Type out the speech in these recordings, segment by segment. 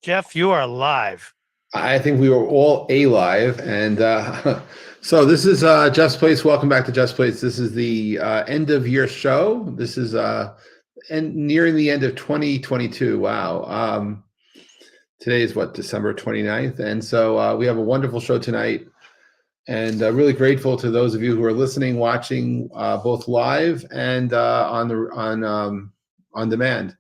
Jeff, you are live. I think we were all alive, and so this is Jeff's Place. Welcome back to Jeff's Place. This is the end of year show. This is nearing the end of 2022. Wow. Today is what, December 29th, and so we have a wonderful show tonight, and really grateful to those of you who are listening, watching both live and on demand.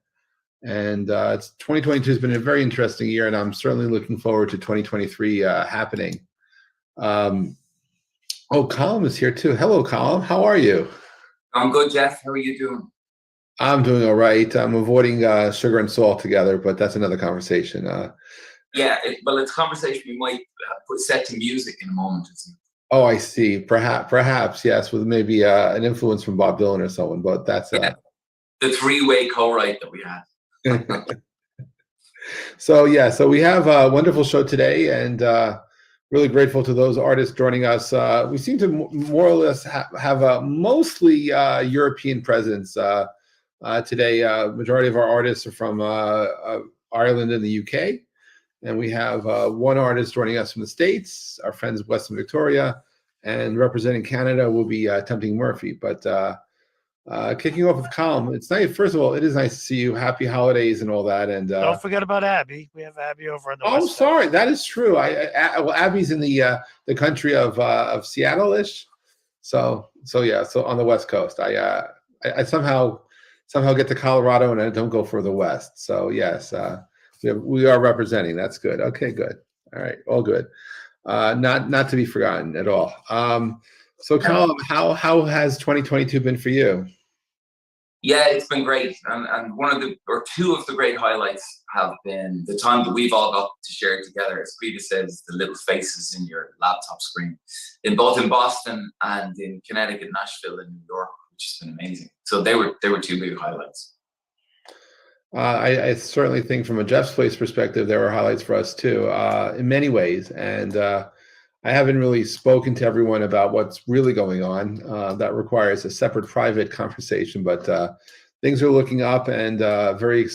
And 2022 has been a very interesting year, and I'm certainly looking forward to 2023 happening. Colm is here too. Hello, Colm. How are you? I'm good, Jeff. How are you doing? I'm doing all right. I'm avoiding sugar and salt together, but that's another conversation. It's a conversation we might put set to music in a moment. Oh, I see. Perhaps, yes, with maybe an influence from Bob Dylan or someone, but that's the three-way co-write that we had. So we have a wonderful show today, and really grateful to those artists joining us. We seem to more or less have a mostly European presence today. Majority of our artists are from Ireland and the UK, and we have one artist joining us from the States, our friends Wes Victoria, and representing Canada will be Tempting Murphy. But kicking off with Colm, it's nice. First of all, it is nice to see you. Happy holidays and all that. And don't forget about Abby. We have Abby over on the West sorry, Coast. that is true. Abby's in the country of Seattle-ish. So on the West Coast. I somehow get to Colorado and I don't go further west. So yes, we are representing. That's good. Okay, good. All right, all good. Not to be forgotten at all. So Colm, how has 2022 been for you? Yeah, it's been great, and two of the great highlights have been the time that we've all got to share together. As Peter says, the little faces in your laptop screen, in Boston and in Connecticut, Nashville, and New York, which has been amazing. So they were two big highlights. I certainly think from a Jeff's Place perspective, there were highlights for us too, in many ways, and I haven't really spoken to everyone about what's really going on. That requires a separate private conversation, but things are looking up, and very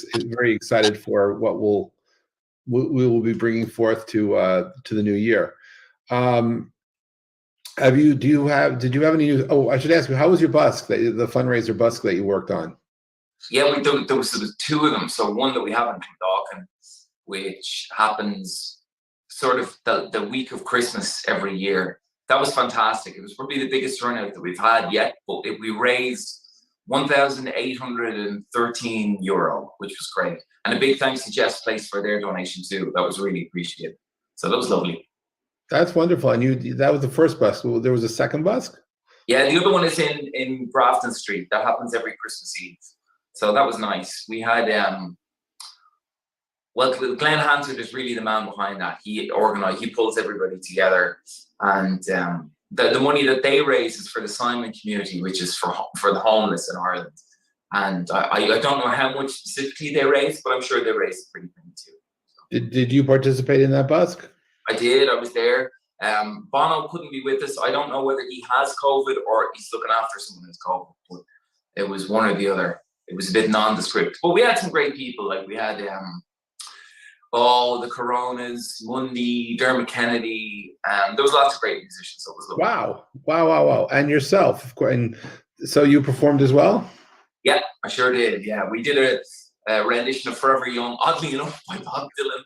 excited for what we will be bringing forth to the new year. Did you have any news? Oh, I should ask you, how was your busk, the fundraiser busk that you worked on? Yeah, there was two of them. So one that we have in Clondalkin, which happens sort of the week of Christmas every year. That was fantastic. It was probably the biggest turnout that we've had yet, but we raised €1,813, which was great. And a big thanks to Jeff's Place for their donation too. That was really appreciated. So that was lovely. That's wonderful. And that was the first busk. There was a second busk? Yeah, the other one is in Grafton Street. That happens every Christmas Eve. So that was nice. We had Glenn Hansard is really the man behind that. He pulls everybody together, and the money that they raise is for the Simon community, which is for the homeless in Ireland. And I don't know how much specifically they raise, but I'm sure they raise a pretty penny too. Did you participate in that busk? I did. I was there. Bono couldn't be with us. I don't know whether he has COVID or he's looking after someone who's COVID, but it was one or the other. It was a bit nondescript, but we had some great people. Like we had the Coronas, Mundy, Dermot Kennedy, there was lots of great musicians. So it was lovely. Wow. And yourself, of course. And so you performed as well? Yeah, I sure did. Yeah, we did a rendition of Forever Young, oddly enough, by Bob Dylan.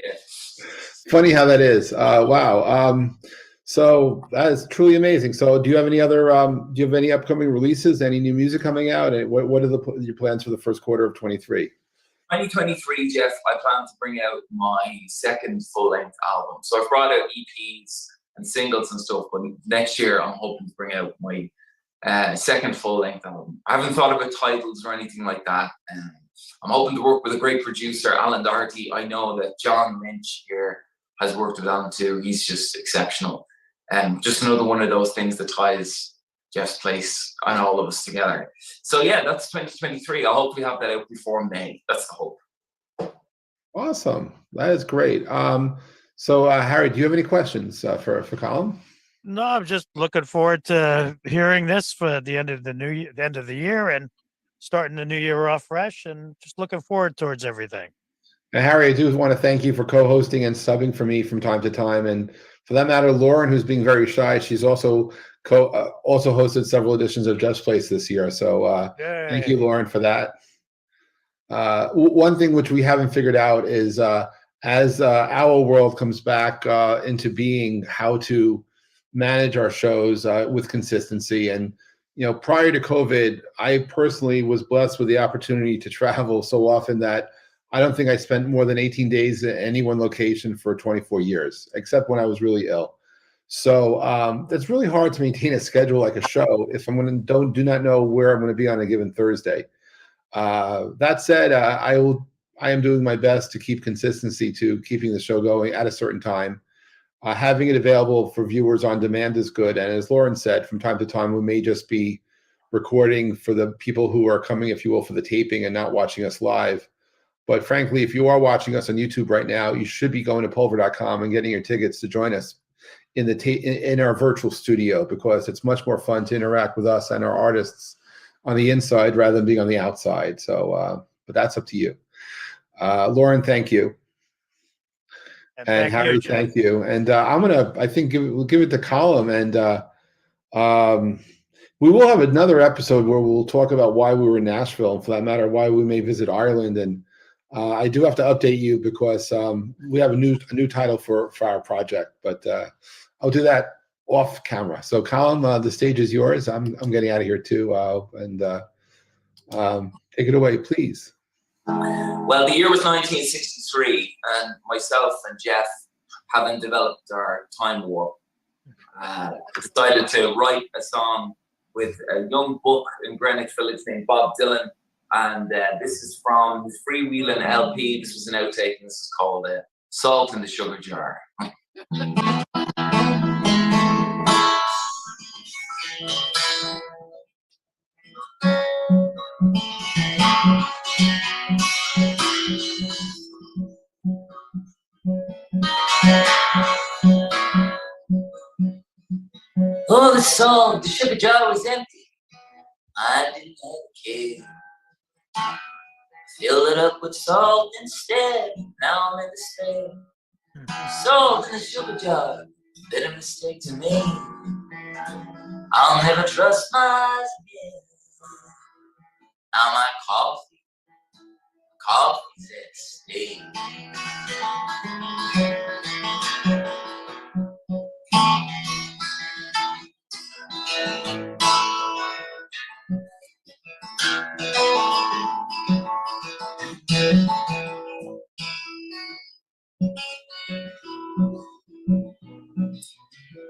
Yeah. Funny how that is. Wow. So that is truly amazing. So do you have any upcoming releases, any new music coming out? And what are your plans for the first quarter of 23? 2023, Jeff, I plan to bring out my second full-length album. So I've brought out EPs and singles and stuff, but next year I'm hoping to bring out my second full-length album. I haven't thought about titles or anything like that. I'm hoping to work with a great producer, Alan Doherty. I know that John Lynch here has worked with Alan too. He's just exceptional. Just another one of those things that ties Jeff's Place and all of us together. So yeah, that's 2023. I'll hopefully have that out before May. That's the hope. Awesome. That is great. So Harry, do you have any questions for Colm? No, I'm just looking forward to hearing this for the end of the the end of the year, and starting the new year off fresh, and just looking forward towards everything. And Harry, I do want to thank you for co-hosting and subbing for me from time to time. And for that matter, Lauren, who's being very shy, she's also also hosted several editions of Just Place this year. So thank you, Yay. Lauren, for that. One thing which we haven't figured out is as our world comes back into being, how to manage our shows with consistency. And prior to COVID, I personally was blessed with the opportunity to travel so often that I don't think I spent more than 18 days at any one location for 24 years, except when I was really ill. So that's really hard to maintain a schedule like a show if I'm do not know where I'm going to be on a given Thursday. That said, I am doing my best to keep consistency to keeping the show going at a certain time. Having it available for viewers on demand is good. And as Lauren said, from time to time, we may just be recording for the people who are coming, if you will, for the taping and not watching us live. But frankly, if you are watching us on YouTube right now, you should be going to pulver.com and getting your tickets to join us in our virtual studio, because it's much more fun to interact with us and our artists on the inside rather than being on the outside. So, but that's up to you. Lauren, thank you. And thank Harry, you, Jeff. thank you. And I think we'll give it to Colm, and we will have another episode where we'll talk about why we were in Nashville, and for that matter, why we may visit Ireland. And I do have to update you because we have a new title for our project, but I'll do that off camera. So Colm, the stage is yours. I'm getting out of here too, and take it away, please. Well, the year was 1963, and myself and Jeff, having developed our time warp, decided to write a song with a young buck in Greenwich Village named Bob Dylan. And this is from his Freewheeling LP. This was an outtake, and this is called Salt in the Sugar Jar. Oh, the salt, the sugar jar was empty. I didn't have a care. Filled it up with salt instead. Now I'm in despair. Salt in the sugar jar, been a mistake to me. I'll never trust my eyes again. Now my coffee's at stake.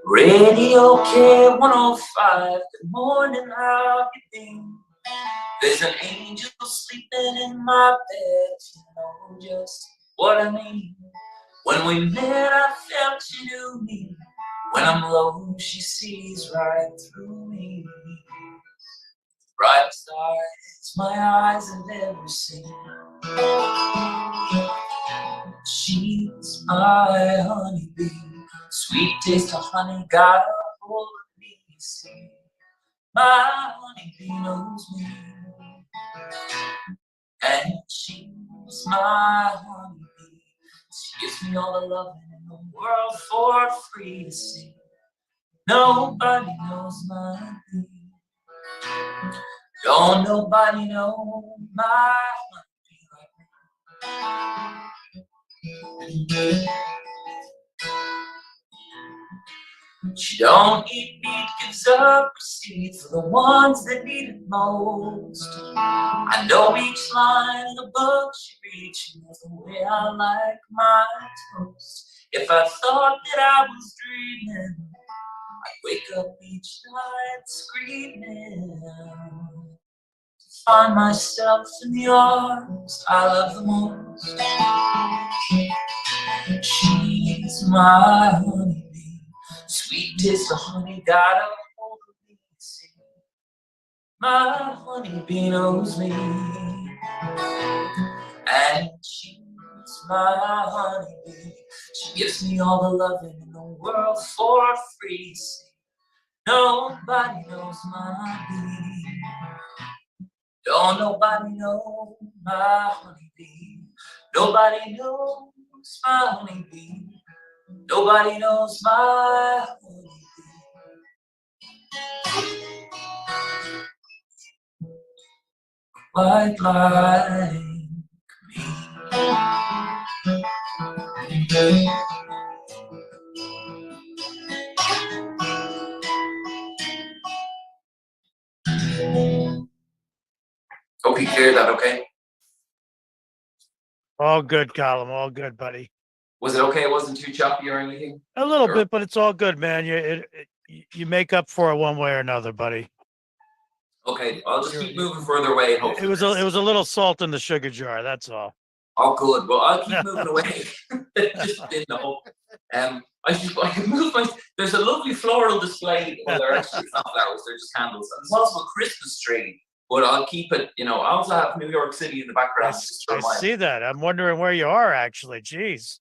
Radio K105, good morning, how you been? There's an angel sleeping in my bed, you know just what I mean. When we met, I felt she knew me. When I'm low, she sees right through me. Brightest eyes my eyes have ever seen. She's my honeybee. Sweet taste of honey got a hold of me. See, my honeybee knows me. And she's my honeybee. She gives me all the loving in the world for free to see. Nobody knows my bee. Don't nobody know my honeybee like me. She don't eat meat, gives up receipts for the ones that need it most. I know each line in the book she reads. She knows the way I like my toast. If I thought that I was dreaming, I'd wake up each night screaming to find myself in the arms I love the most. She's my honeybee. Sweet taste of honey got a hold of me. See, my honeybee knows me. And she's my honeybee. She gives me all the loving in the world for free. See, Nobody knows my bee. Don't nobody know my honeybee. Nobody knows my honeybee. Nobody knows my honeybee. Quite like me. Hope you cleared that okay. All good, Colm. All good, buddy. Was it okay? It wasn't too choppy or anything? A little Sure. bit, but it's all good, man. You make up for it one way or another, buddy. Okay, I'll just keep moving further away. It was a little salt in the sugar jar. That's all. Oh, good. Well, I'll keep moving away. Just didn't know. I can move my. There's a lovely floral display. Well, they're actually not flowers; they're just candles. And there's also a Christmas tree. But I'll keep it. You know, I also have New York City in the background. I see that. I'm wondering where you are actually. Jeez.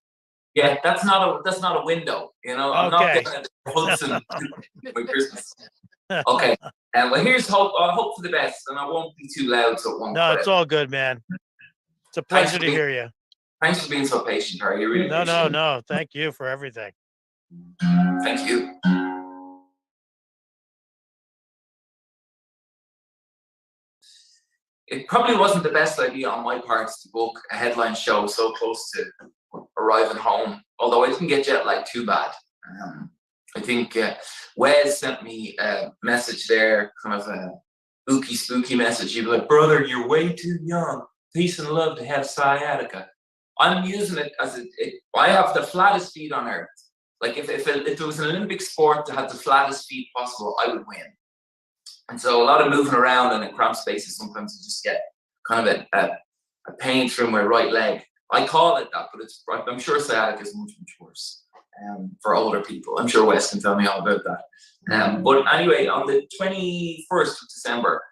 Yeah, that's not a window. You know, I'm not getting into Hudson with Christmas. Okay. Well, here's hope. I hope for the best, and I won't be too loud, so it won't. No, it's all good, man. It's a pleasure to hear you. Thanks for being so patient, Harry. Really no. Thank you for everything. Thank you. It probably wasn't the best idea on my part to book a headline show so close to arriving home, although I didn't get jet lag too bad. I think Wes sent me a message there, kind of a spooky message. He'd be like, "Brother, you're way too young. Peace and love to have sciatica." I'm using it as I have the flattest feet on earth. Like if it was an Olympic sport that had the flattest feet possible, I would win. And so a lot of moving around and in cramped spaces, sometimes you just get kind of a pain through my right leg. I call it that, but I'm sure sciatica is much worse for older people. I'm sure Wes can tell me all about that. But anyway, on the 21st of December,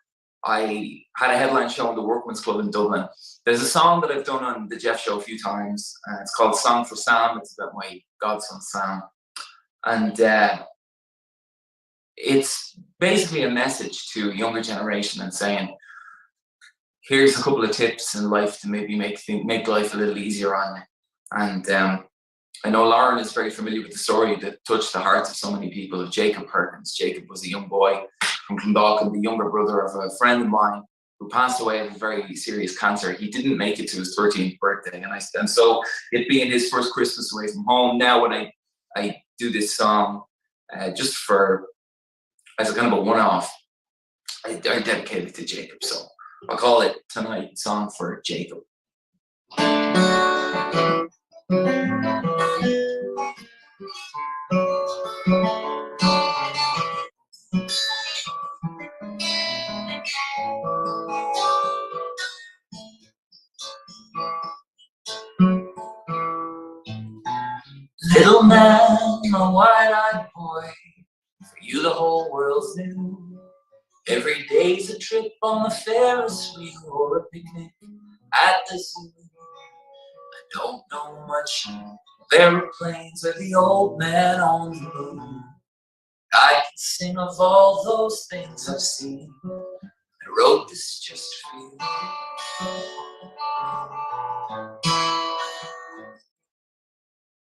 I had a headline show in the Workman's Club in Dublin. There's a song that I've done on the Jeff Show a few times. It's called Song for Sam. It's about my godson Sam. And it's basically a message to a younger generation and saying, here's a couple of tips in life to maybe make life a little easier on you. And I know Lauren is very familiar with the story that touched the hearts of so many people of Jacob Perkins. Jacob was a young boy from Clondalkin, the younger brother of a friend of mine who passed away of a very serious cancer. He didn't make it to his 13th birthday. And so it being his first Christmas away from home, now when I do this song just as a kind of a one-off, I dedicate it to Jacob. So I'll call it Tonight Song for Jacob. Little man, a wide-eyed boy, for you the whole world's new. Every day's a trip on the Ferris wheel or a picnic at the zoo. I don't know much of airplanes or the old man on the moon. I can sing of all those things I've seen. I wrote this just for you.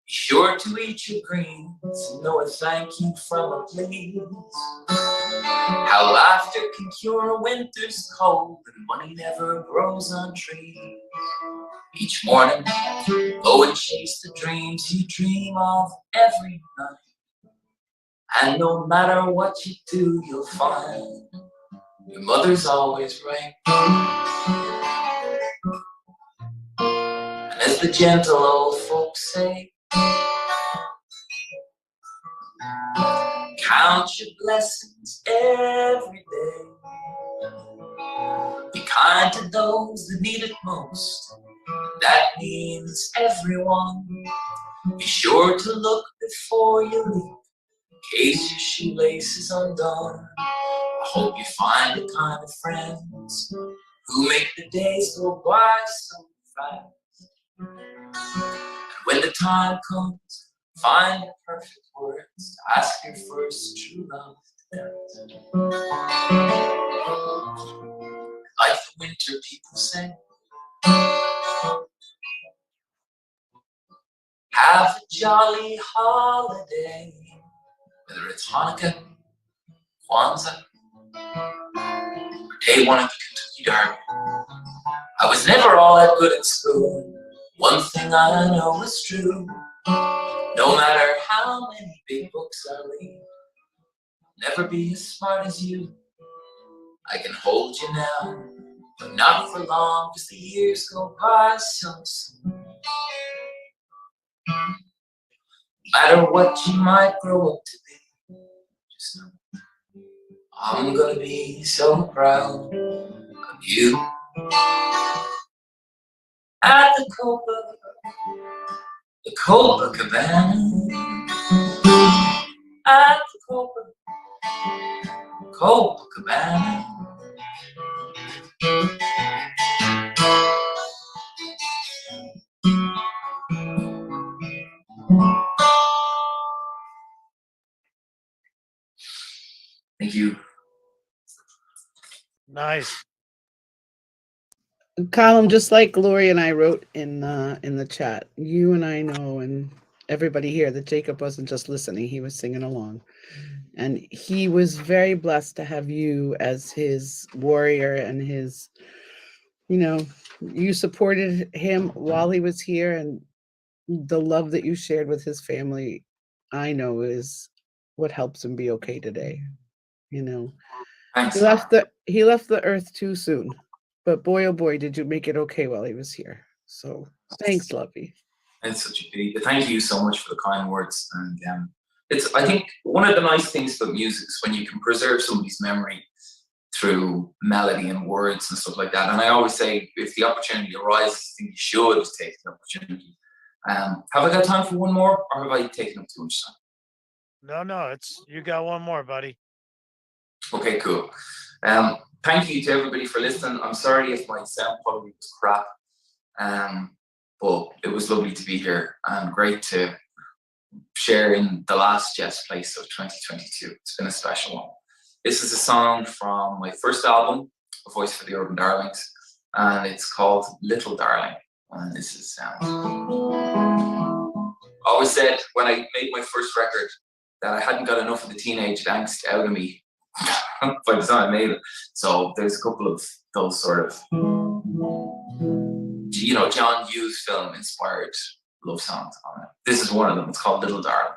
Be sure to eat your greens and know a thank you from a please. How laughter can cure a winter's cold and money never grows on trees. Each morning, go and chase the dreams you dream of every night. And no matter what you do, you'll find your mother's always right. And as the gentle old folks say, count your blessings every day. Be kind to those that need it most. That means everyone. Be sure to look before you leave, in case your shoelace is undone. I hope you find the kind of friends who make the days go by so fast. And when the time comes, find the perfect words to ask your first true love to Like the winter, people say, have a jolly holiday. Whether it's Hanukkah, Kwanzaa, or day one of the Kentucky Derby. I was never all that good at school. One thing I know is true. No matter how many big books I read, never be as smart as you. I can hold you now, but not for long, cause the years go by so soon. No matter what you might grow up to be, just know I'm gonna be so proud of you. At the Copacabana, at the Copacabana. Thank you. Nice. Colm, just like Gloria and I wrote in the chat, you and I know, and everybody here, that Jacob wasn't just listening; he was singing along, and he was very blessed to have you as his warrior and his, you supported him while he was here, and the love that you shared with his family, I know, is what helps him be okay today. Thanks. He left the earth too soon. But boy, oh boy, did you make it okay while he was here. So thanks, Lovey. It's such a pity. Thank you so much for the kind words. And I think one of the nice things about music is when you can preserve somebody's memory through melody and words and stuff like that. And I always say, if the opportunity arises, I think you should take the opportunity. Have I got time for one more, or have I taken up too much time? No, you got one more, buddy. Okay, cool. Thank you to everybody for listening. I'm sorry if my sound quality was crap, but it was lovely to be here and great to share in the last Jeff's Place of 2022. It's been a special one. This is a song from my first album, A Voice for the Urban Darlings, and it's called Little Darling. And this is I always said when I made my first record that I hadn't got enough of the teenage angst out of me by the time I made it. So there's a couple of those sort of, John Hughes film inspired love songs on it. This is one of them. It's called Little Darling.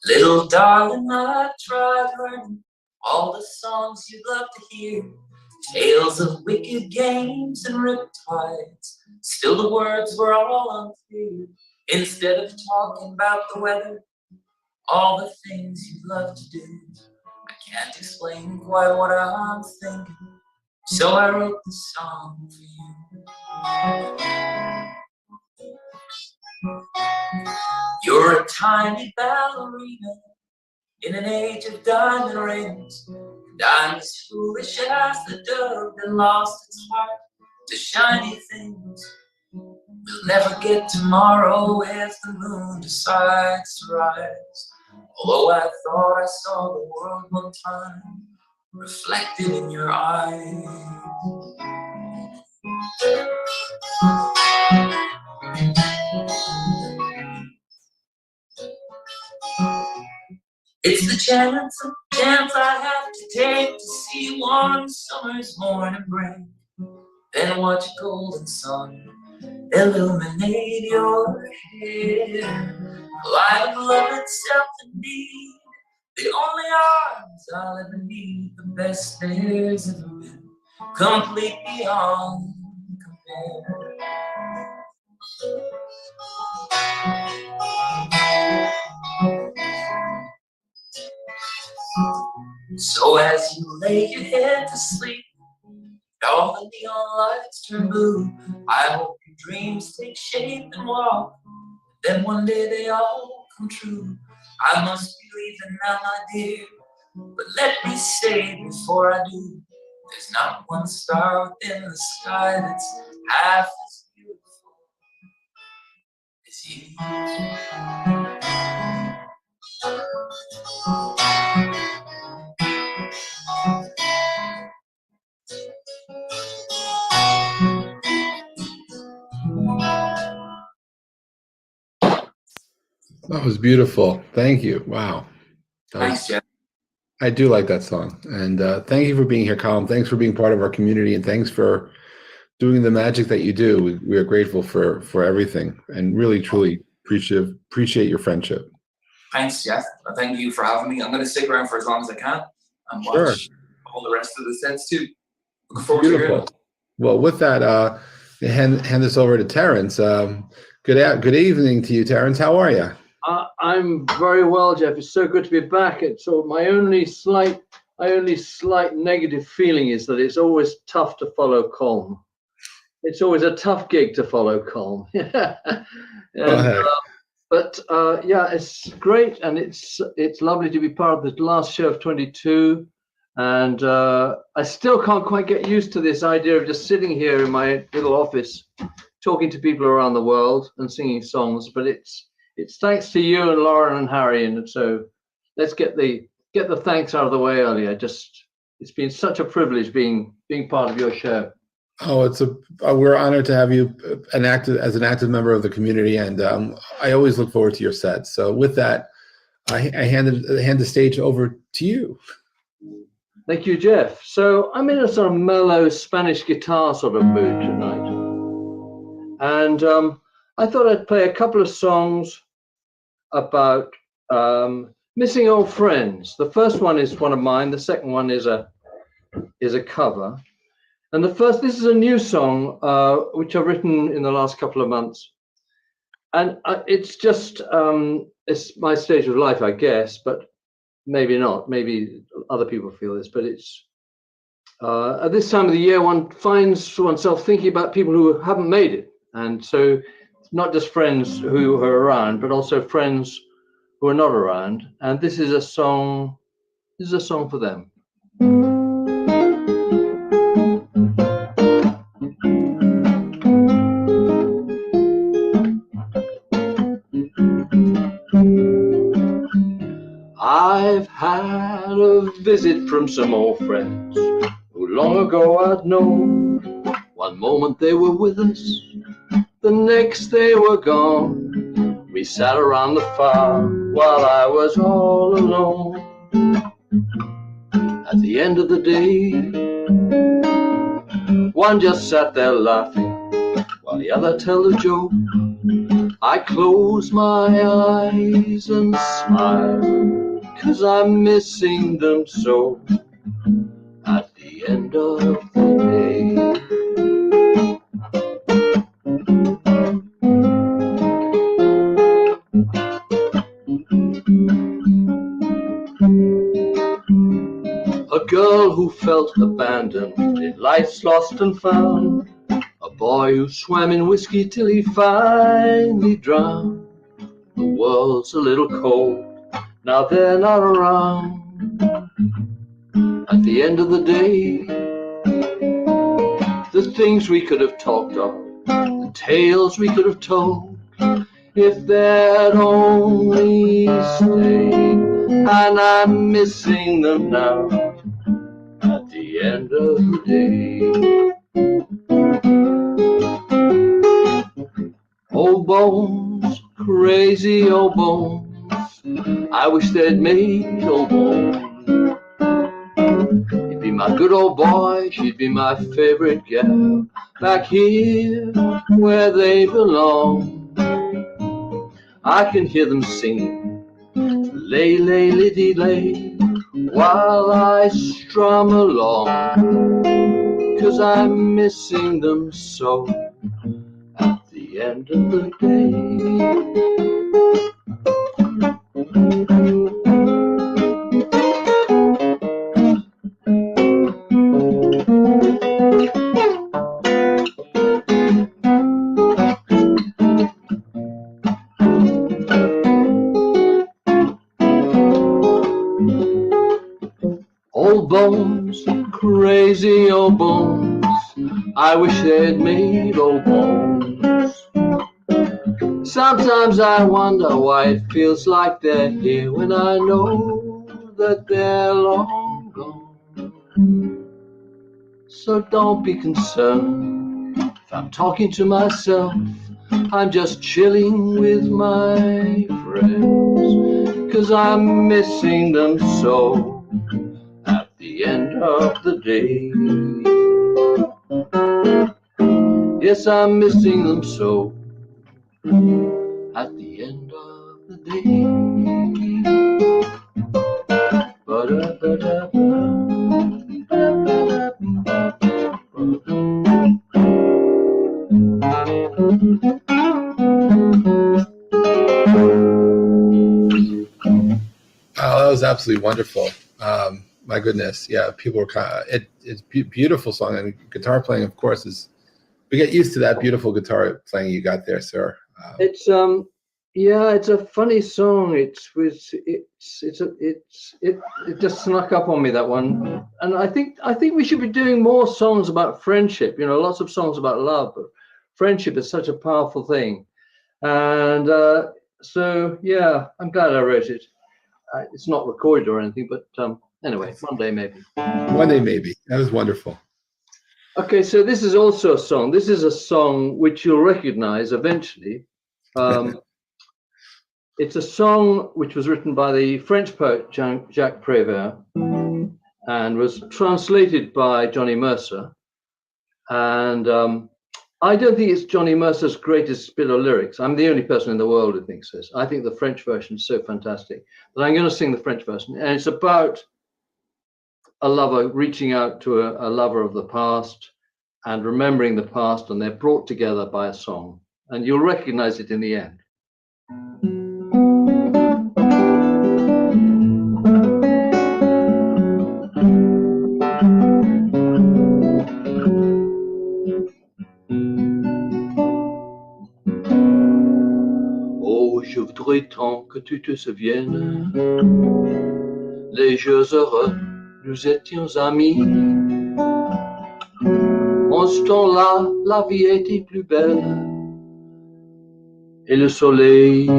Little darling, I've tried learning all the songs you'd love to hear. Tales of wicked games and riptides. Still the words were all unclear. Instead of talking about the weather, all the things you'd love to do, I can't explain quite what I'm thinking, so I wrote this song for you. You're a tiny ballerina in an age of diamond rings, and I'm as foolish as the dove that lost its heart to shiny things. We'll never get tomorrow if the moon decides to rise. Although I thought I saw the world one time reflected in your eyes. It's the chance I have to take to see one summer's morning break. Then watch a golden sun illuminate your hair. Light of love itself indeed, the only arms I'll ever need, the best there's ever been, complete beyond compare. So as you lay your head to sleep, all the neon lights turn blue. I hope your dreams take shape and walk, then one day they all come true. I must be leaving now, my dear, but let me say before I do, There's not one star in the sky that's half as beautiful as you. That was beautiful. Thank you. Wow. Thanks, Jeff. I do like that song. And thank you for being here, Colm. Thanks for being part of our community, and thanks for doing the magic that you do. We are grateful for everything, and really, truly appreciate your friendship. Thanks, Jeff. Thank you for having me. I'm going to stick around for as long as I can and watch all the rest of the sets too. Looking forward to hearing them. Well, with that, hand this over to Terence. Good evening to you, Terence. How are you? I'm very well, Jeff. It's so good to be back. So my only slight negative feeling is that it's always tough to follow Colm. It's always a tough gig to follow Colm. But yeah, it's great, and it's lovely to be part of the last show of 22. And I still can't quite get used to this idea of just sitting here in my little office, talking to people around the world and singing songs. But it's thanks to you and Lauren and Harry, and so let's get the thanks out of the way earlier. It's been such a privilege being part of your show. Oh, we're honored to have you as an active member of the community, and I always look forward to your sets. So with that, I hand the stage over to you. Thank you, Jeff. So I'm in a sort of mellow Spanish guitar sort of mood tonight, and I thought I'd play a couple of songs about missing old friends. The first one is one of mine. The second one is a cover. And this is a new song which I've written in the last couple of months, and it's just it's my stage of life, I guess, but maybe not. Maybe other people feel this, but it's at this time of the year one finds oneself thinking about people who haven't made it, and so it's not just friends who are around, but also friends who are not around. And this is a song. This is a song for them. I've had a visit from some old friends who long ago I'd known. One moment they were with us, the next they were gone. We sat around the fire while I was all alone. At the end of the day, one just sat there laughing while the other told a joke. I close my eyes and smile, 'cause I'm missing them so at the end of the day. A girl who felt abandoned in life's lost and found. A boy who swam in whiskey till he finally drowned. The world's a little cold, now they're not around. At the end of the day, the things we could have talked of, the tales we could have told, if they'd only stayed. And I'm missing them now at the end of the day. Old bones, crazy old bones, I wish they'd made old bones. He'd be my good old boy, she'd be my favorite gal, back here where they belong. I can hear them singing, lay, lay, liddy, lay, while I strum along, 'cause I'm missing them so at the end of the day. Old bones, Crazy old bones, I wish they'd made old bones. Sometimes I wonder why it feels like they're here when I know that they're long gone. So don't be concerned if I'm talking to myself. I'm just chilling with my friends, 'cause I'm missing them so at the end of the day. Yes, I'm missing them so at the end of the day. Oh, that was absolutely wonderful. My goodness, yeah, people were it's beautiful song, and guitar playing, of course, is we get used to that beautiful guitar playing you got there, sir. It's yeah, it's a funny song. It just snuck up on me, that one. And I think we should be doing more songs about friendship. You know, lots of songs about love, but friendship is such a powerful thing. And so yeah, I'm glad I wrote it. It's not recorded or anything, but anyway, one day maybe. One day maybe. That was wonderful. Okay, so this is also a song. This is a song which you'll recognize eventually. It's a song which was written by the French poet Jacques Prévert and was translated by Johnny Mercer. And I don't think it's Johnny Mercer's greatest bit of lyrics. I'm the only person in the world who thinks this. I think the French version is so fantastic. But I'm going to sing the French version. And it's about a lover reaching out to a lover of the past and remembering the past, and they're brought together by a song. And you'll recognize it in the end. Oh, je voudrais tant que tu te souviennes, les jours heureux, nous étions amis. En ce temps-là, la vie était plus belle, et le soleil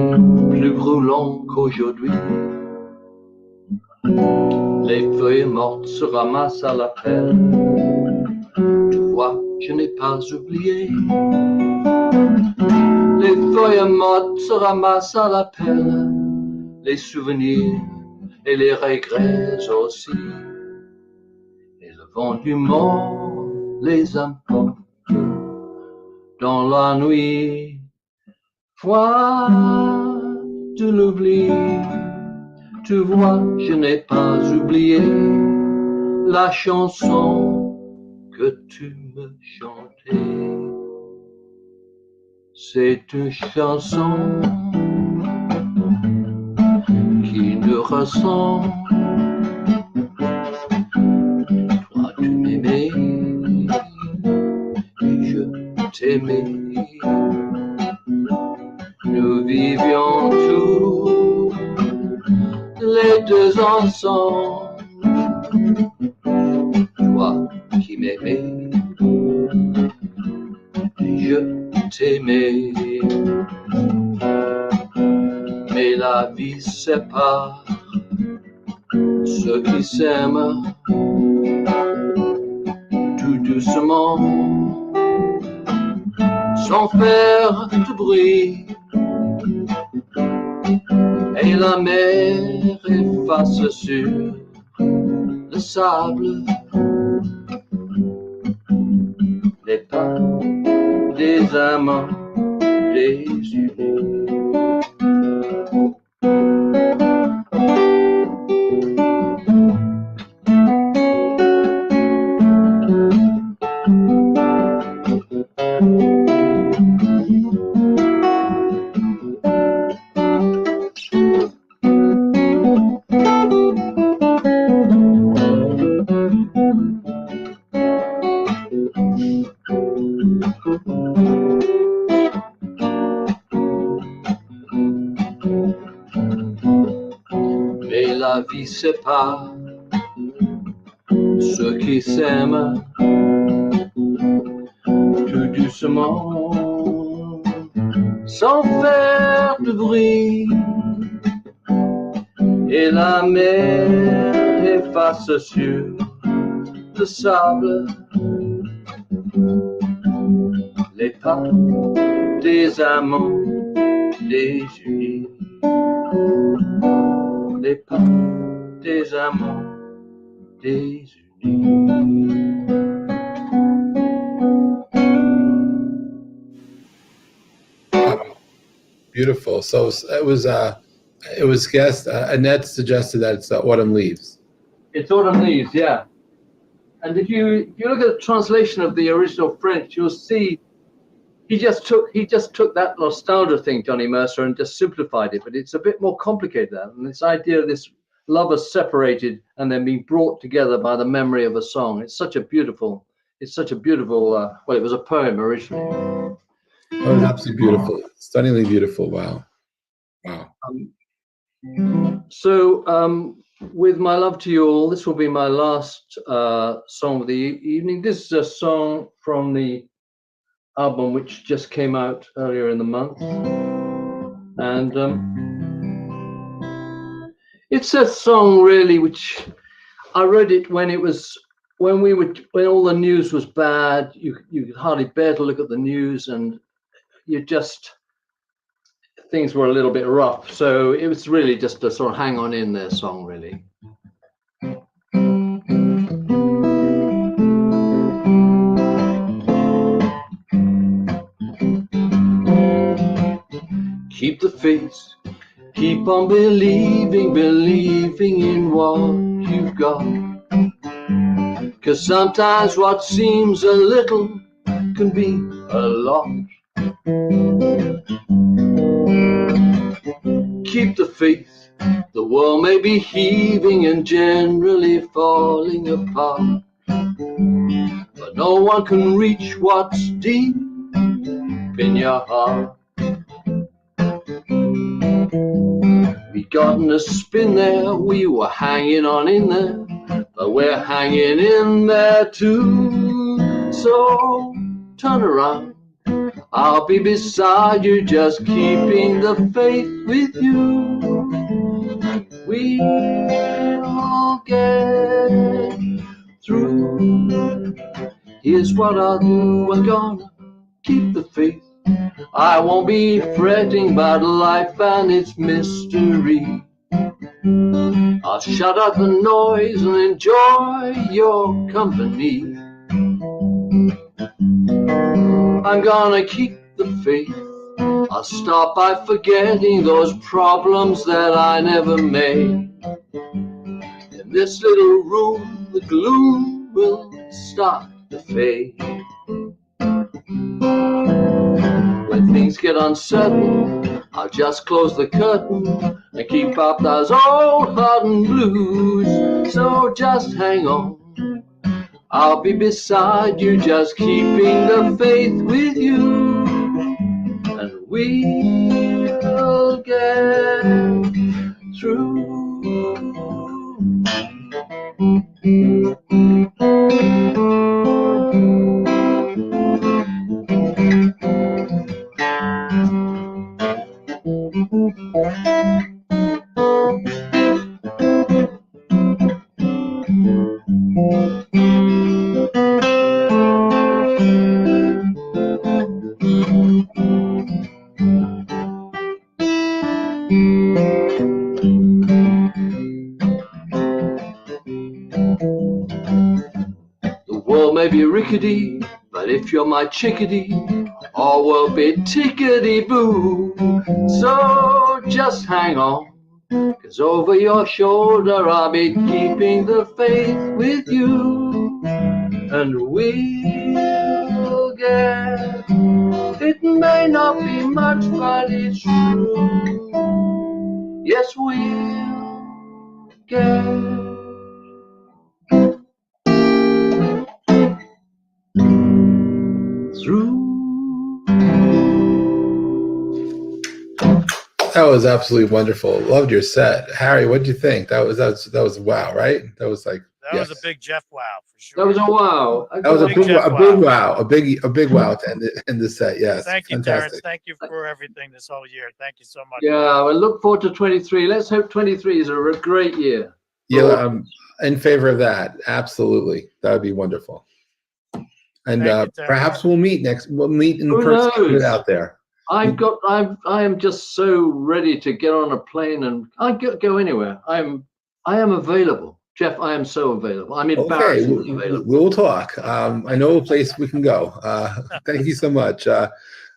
plus brûlant qu'aujourd'hui. Les feuilles mortes se ramassent à la pelle. Tu vois, je n'ai pas oublié. Les feuilles mortes se ramassent à la pelle. Les souvenirs et les regrets aussi. Et le vent du mort les emporte dans la nuit. Foi de l'oubli. Tu vois, je n'ai pas oublié la chanson que tu me chantais. C'est une chanson qui nous ressemble. Toi, tu m'aimais et je t'aimais. Nous vivions tous les deux ensemble. Toi qui m'aimais et je t'aimais. Mais la vie sépare ceux qui s'aiment tout doucement, sans faire de bruit. Et la mer efface sur le sable les pas des amants désunis. Mais la vie sépare ceux qui qui s'aiment tout doucement, sans faire de bruit. Et la mer efface sur le sable les pas des amants désunis, les pas des amants désunis. Beautiful. So it was guessed. Annette suggested that it's Autumn Leaves. It's Autumn Leaves, yeah. And if you look at the translation of the original French, you'll see he just took that nostalgia thing, Johnny Mercer, and just simplified it. But it's a bit more complicated than that. And this idea of this lovers separated and then being brought together by the memory of a song. It's such a beautiful. Well, it was a poem originally. Oh, it's absolutely beautiful, stunningly beautiful. Wow. So, with my love to you all, this will be my last song of the evening. This is a song from the album which just came out earlier in the month, and it's a song really which I wrote it when all the news was bad. You could hardly bear to look at the news, and things were a little bit rough. So it was really just a sort of hang on in there song, really. Keep the faith, keep on believing in what you've got. 'Cause sometimes what seems a little can be a lot. Keep the faith, the world may be heaving and generally falling apart, but no one can reach what's deep in your heart. We got in a spin there, we were hanging on in there, but we're hanging in there too. So turn around, I'll be beside you, just keeping the faith with you. We'll get through. Here's what I'll do, I'm gonna keep the faith. I won't be fretting about life and its mystery. I'll shut out the noise and enjoy your company. I'm gonna keep the faith. I'll start by forgetting those problems that I never made. In this little room, the gloom will start to fade. When things get uncertain, I'll just close the curtain and keep up those old hardened blues. So just hang on, I'll be beside you, just keeping the faith with you. And we'll get through. Maybe rickety, but if you're my chickadee, all will be tickety-boo. So just hang on, 'cause over your shoulder I'll be keeping the faith with you. And we'll get, it may not be much, but it's true. Yes, we'll get through. That was absolutely wonderful. Loved your set, Harry. What did you think? That was wow, right? That was like That was a Yes. big Jeff wow for sure. That was a wow. That was a Big big, Jeff a big wow, a big wow to end the set. Yes, Thank you, Terrence. fantastic. Thank you for everything this whole year. Thank you so much. Yeah, I look forward to 23. Let's hope 23 is a great year. Yeah, I'm in favor of that. Absolutely, that would be wonderful. And Thank you, Terrence. perhaps we'll meet in Who person and knows? get out there. I am just so ready to get on a plane and I go anywhere. I am available. Jeff, I am so available. I'm Okay, embarrassingly available. we'll talk. I know a place we can go. Thank you so much.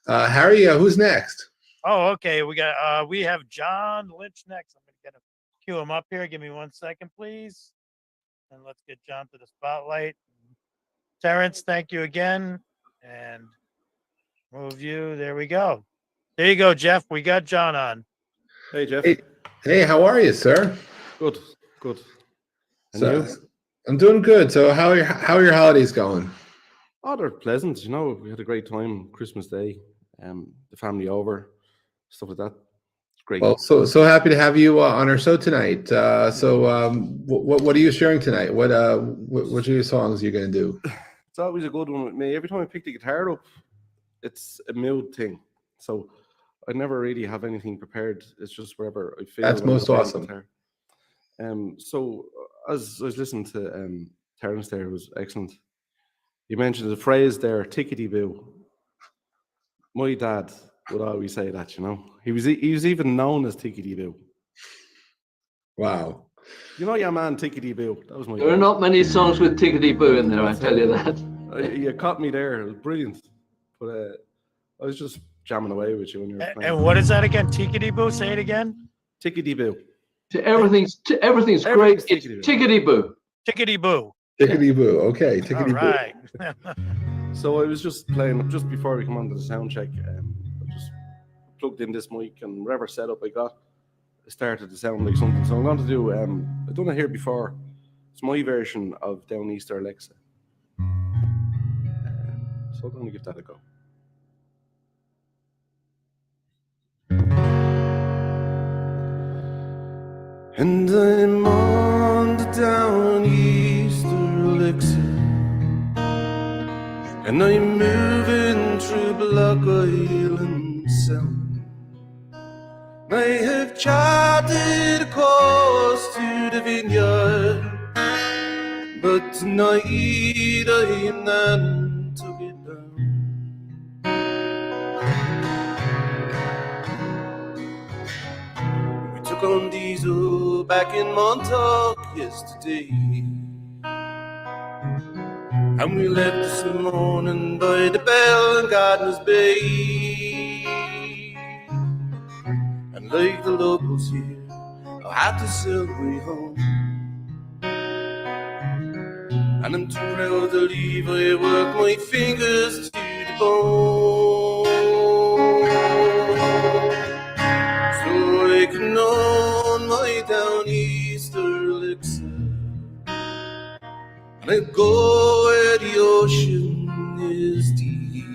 Harry, who's next? Oh, okay. We have John Lynch next. I'm gonna cue him up here. Give me 1 second, please. And let's get John to the spotlight. Terrence, thank you again. And move you. There we go. There you go, Jeff. We got John on. Hey, Jeff. Hey, how are you, sir? Good, good. And So, you? I'm doing good. So how are your holidays going? Oh, they're pleasant. You know, we had a great time Christmas Day. The family over, stuff like that. It's great. Well, so happy to have you on our show tonight. What are you sharing tonight? What are your songs you're going to do? It's always a good one with me. Every time I pick the guitar up, it's a mood thing. So I never really have anything prepared. It's just wherever I feel. That's when I'm most playing awesome. guitar. So as I was listening to Terence there, it was excellent. You mentioned the phrase there, tickety boo. My dad would always say that, you know. He was even known as Tickety Boo. Wow. You know your man Tickety Boo. That was my There are dad. not many songs with Tickety Boo in there, I tell you that. You caught me there. It was brilliant. But I was just jamming away with you when you were playing. And what is that again? Tickety boo? Say it again. Tickety Boo. Everything's great. It's Tickety Boo. Tickety boo. Tickety boo. Okay, All tickety boo. right. So I was just playing, just before we come on to the sound check, I just plugged in this mic and whatever setup I got, it started to sound like something. So I'm going to do, I've done it here before. It's my version of Down Easter Alexa. So I'm going to give that a go. And I'm on the Down Easter Alexa, and I'm moving through Block Island Sound. I have charted a course to the vineyard, but tonight I'm not took it down. We took on diesel back in Montauk yesterday, and we left this morning by the Bell and Gardeners Bay. And like the locals here, I'll have to sail way home. And I'm too proud to leave, I work my fingers to the bone. So I can own my Down Easter Alexa, and I go where the ocean is deep.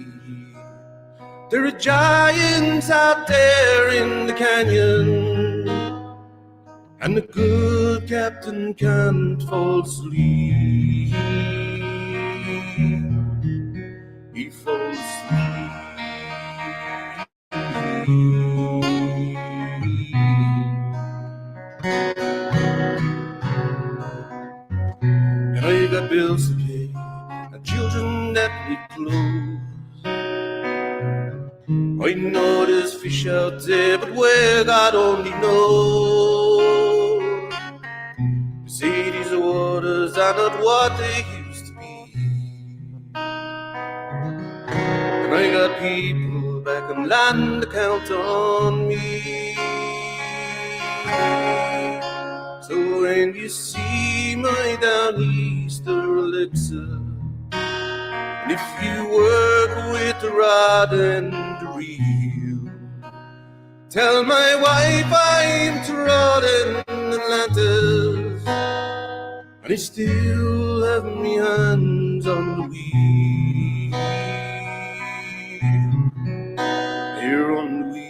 There are giants out there in the canyon, and the good captain can't fall asleep. He falls asleep. And I got bills to pay, and children that need clothes. I know there's fish out there, but where God only knows. They say these waters are not what they used to be. And I got people back on land to count on me. So when you see my Down Easter Alexa, and if you work with the rod and the reel, tell my wife I'm trotting Atlantis, and I still have me hands on the wheel. Here on the wheel.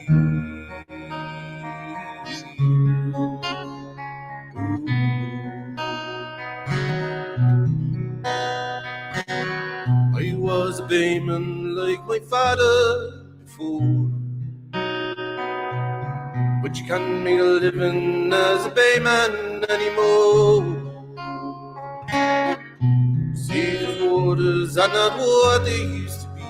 I was a bayman like my father before, but you can't make a living as a bayman anymore. See, the waters are not what they used to be,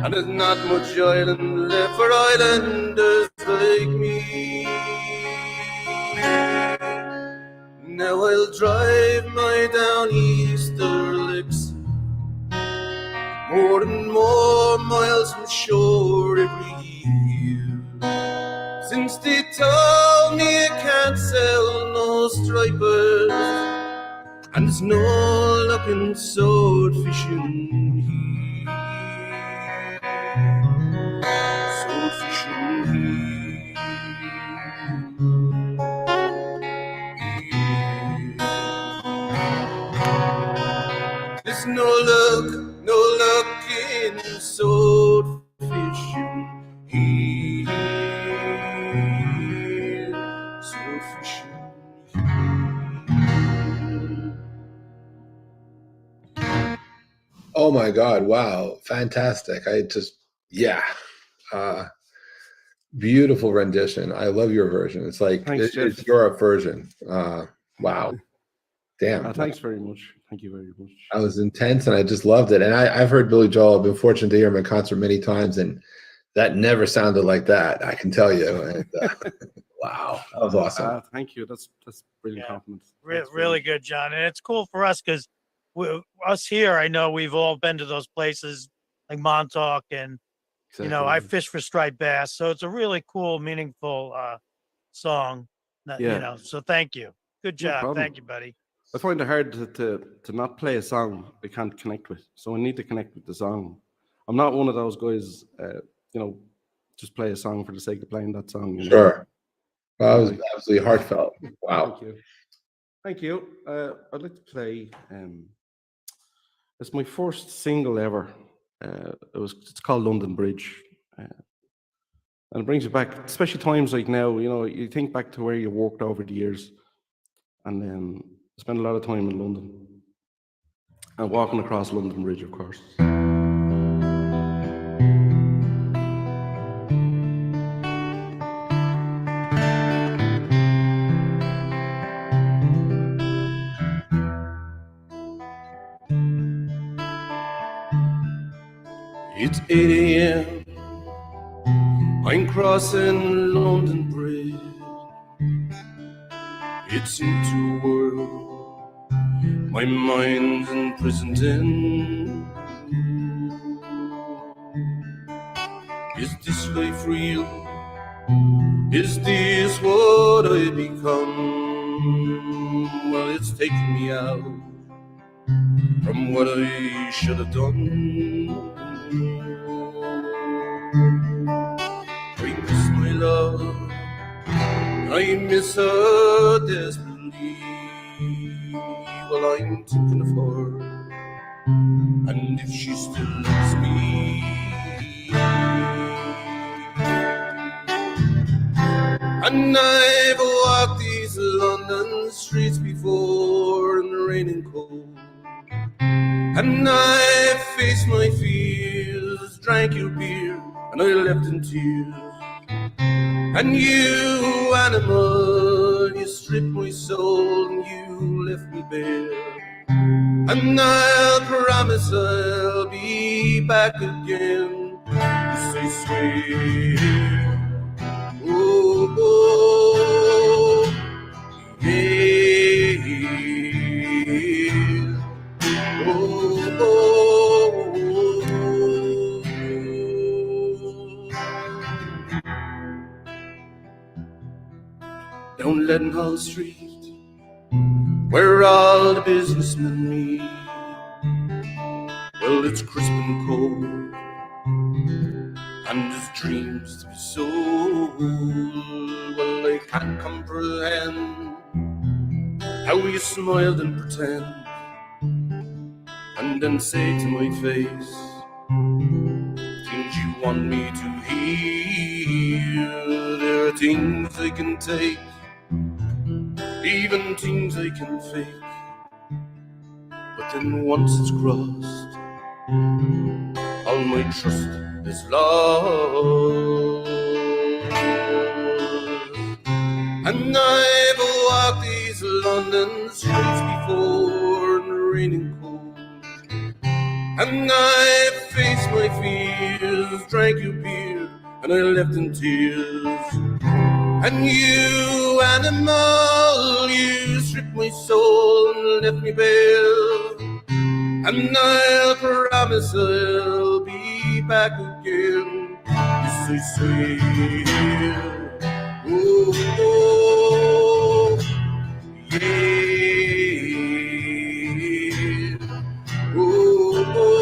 and there's not much island left for islanders like me. Now I'll drive my down easter licks more and more miles from shore every year, since they told me I can't sell no stripers, and there's no luck in sword fishing here. Sword fishing here. There's no luck in sword fishing here. Sword fishing here. Oh my God! Wow, fantastic! Yeah, uh, beautiful rendition. I love your version. It's like Thanks, Jeff. it's your version. Wow, damn. Thanks very much. Thank you very much. That was intense, and I just loved it. And I've heard Billy Joel. I've been fortunate to hear him in concert many times, and that never sounded like that. I can tell you. And, wow, that was awesome. Thank you. That's brilliant Yeah. compliment. Thanks very Really much. good, John. And it's cool for us because us here, I know we've all been to those places like Montauk and, you know, I Exactly. fish for striped bass. So it's a really cool, meaningful song, you Yeah. know, so thank you. Good No job. problem. Thank you, buddy. I find it hard to not play a song I can't connect with. So I need to connect with the song. I'm not one of those guys, you know, just play a song for the sake of playing that song. You know? Sure. Well, that was absolutely heartfelt. Wow. Thank you. Thank you. I'd like to play. It's my first single ever. It's called London Bridge, and it brings you back, especially times like now. You know, you think back to where you walked over the years, and then spend a lot of time in London and walking across London Bridge, of course. It's 8 a.m. I'm crossing London Bridge. It's into a world my mind's imprisoned in. Is this life real? Is this what I become? Well, it's taken me out from what I should have done. I miss my love, I miss her desperately. Well, I'm thinking of her, and if she still loves me. And I've walked these London streets before in the rain and cold, and I've faced my fears, drank your beer, and I left in tears. And you, animal, you stripped my soul and you left me bare. And I'll promise I'll be back again, yes I swear. Oh, oh, yeah. Oh, oh, oh. Down Leadenhall Street, where all the businessmen meet. Well, it's crisp and cold, and there's dreams to be sold. Well, I can't comprehend how you smiled and pretend, and then say to my face things you want me to hear. There are things I can take, even things I can fake, but then once it's crossed, all my trust is lost. And I've walked these London streets before in the rain and cold, and I've faced my fears, drank your beer, and I left in tears. And you, animal, you stripped my soul and left me bare. And I'll promise I'll be back again. Yes, I swear. Oh, oh, yeah. Oh, oh.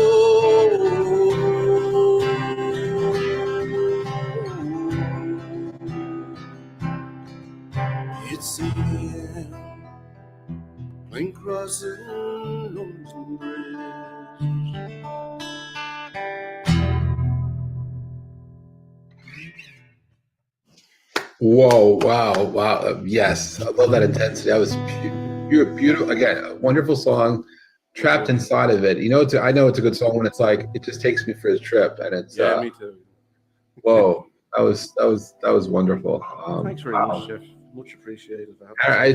It's a plane crossing London Bridge. Whoa! Wow! Wow! Yes, I love that intensity. That was beautiful. Again, a wonderful song. Trapped inside of it. You know, I know it's a good song when it's like it just takes me for a trip, and it's Yeah, me too. whoa. That was wonderful. Thanks very much, Jeff. Much appreciated. I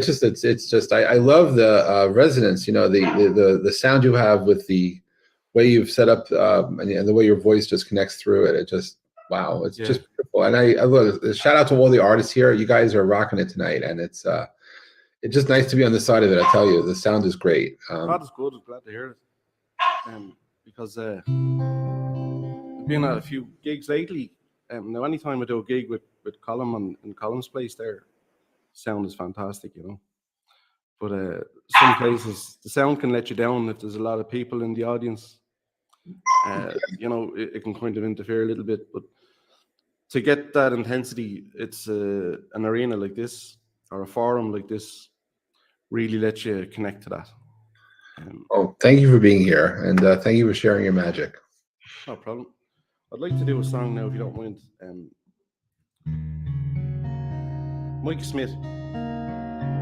love the resonance. You know, the sound you have with the way you've set up and the way your voice just connects through it. It just wow, it's just beautiful. And I love it. Shout out to all the artists here. You guys are rocking it tonight, and it's just nice to be on the side of it. I tell you, the sound is great. That is good. I'm glad to hear it. Because I've been at a few gigs lately. Now, anytime I do a gig with Colm in Colm's place, there, sound is fantastic, you know. But some places the sound can let you down if there's a lot of people in the audience. You know, it can kind of interfere a little bit. But to get that intensity, it's an arena like this or a forum like this really lets you connect to that. Oh, thank you for being here, and thank you for sharing your magic. No problem. I'd like to do a song now, if you don't mind. Mike Smith,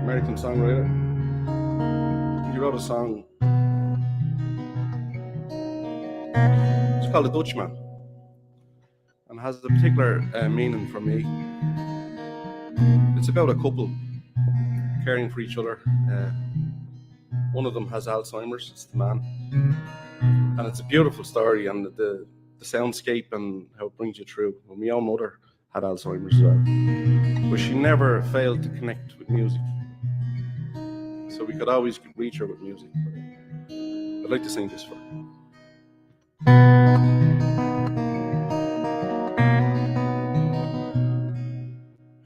American songwriter. He wrote a song. It's called "The Dutchman," and has a particular meaning for me. It's about a couple caring for each other. One of them has Alzheimer's. It's the man, and it's a beautiful story, and the soundscape and how it brings you through. Well, my own mother had Alzheimer's as well, but she never failed to connect with music. So we could always reach her with music. I'd like to sing this for her.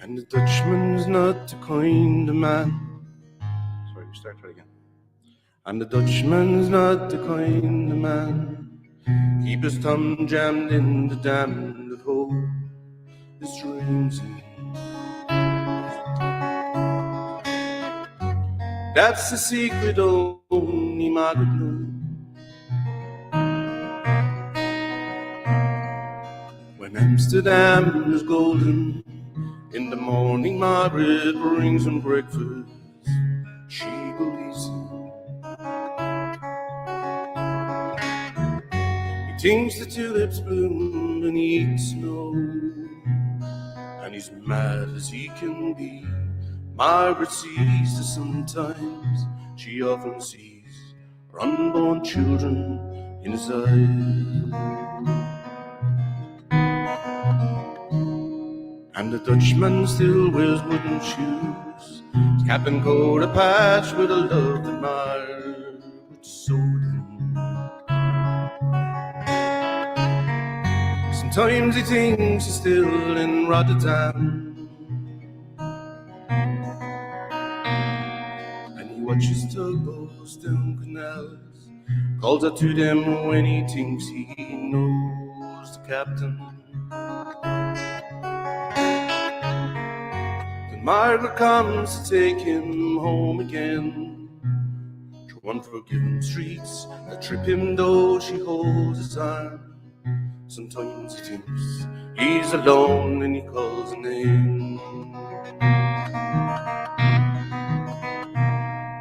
And the Dutchman's not the kind of man. Sorry, start that again. And the Dutchman's not the kind of man. Keep his thumb jammed in the dam that hold his dreams in. That's the secret only Margaret knows. When Amsterdam is golden, in the morning Margaret brings him breakfast. She believes him. He thinks the tulips bloom beneath the snow, and he's mad as he can be. Margaret sees that sometimes she often sees her unborn children in his eyes. And the Dutchman still wears wooden shoes, his cap and coat a patch with a love that Margaret sewed him. Sometimes he thinks he's still in Rotterdam, and he watches tugboats down canals, calls out to them when he thinks he knows the captain. Then Margaret comes to take him home again, through unforgiven streets that trip him though she holds his arm. Sometimes he thinks he's alone and he calls a name.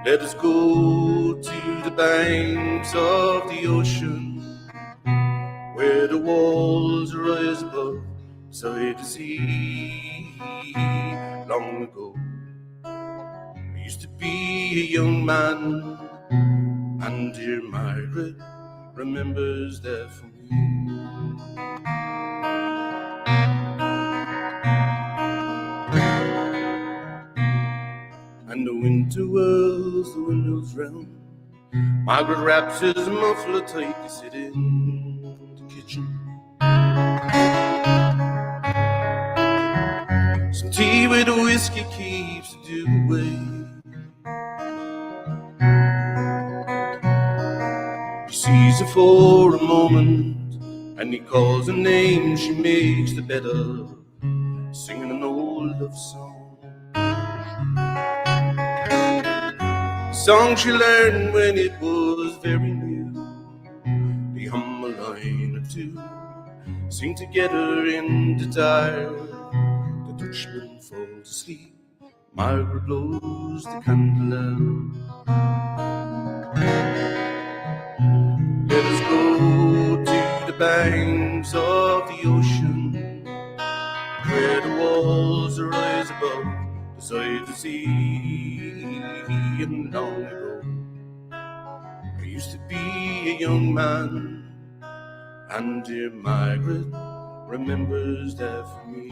Let us go to the banks of the ocean, where the walls rise above side to sea. Long ago, I used to be a young man, and dear Margaret remembers that for me. And the winter whirls the windmills round, Margaret wraps his muffler tight to sit in the kitchen. Some tea with a whiskey keeps the dew away. He sees her for a moment, and he calls her name. She makes the bed up, singing an old love song. A song she learned when it was very new. They hum a line or two, sing together in the dark. The Dutchman falls asleep, Margaret blows the candle out. Let us go to the banks of the ocean, where the walls rise above the sight to see. And long ago, I used to be a young man, and dear Margaret remembers that for me.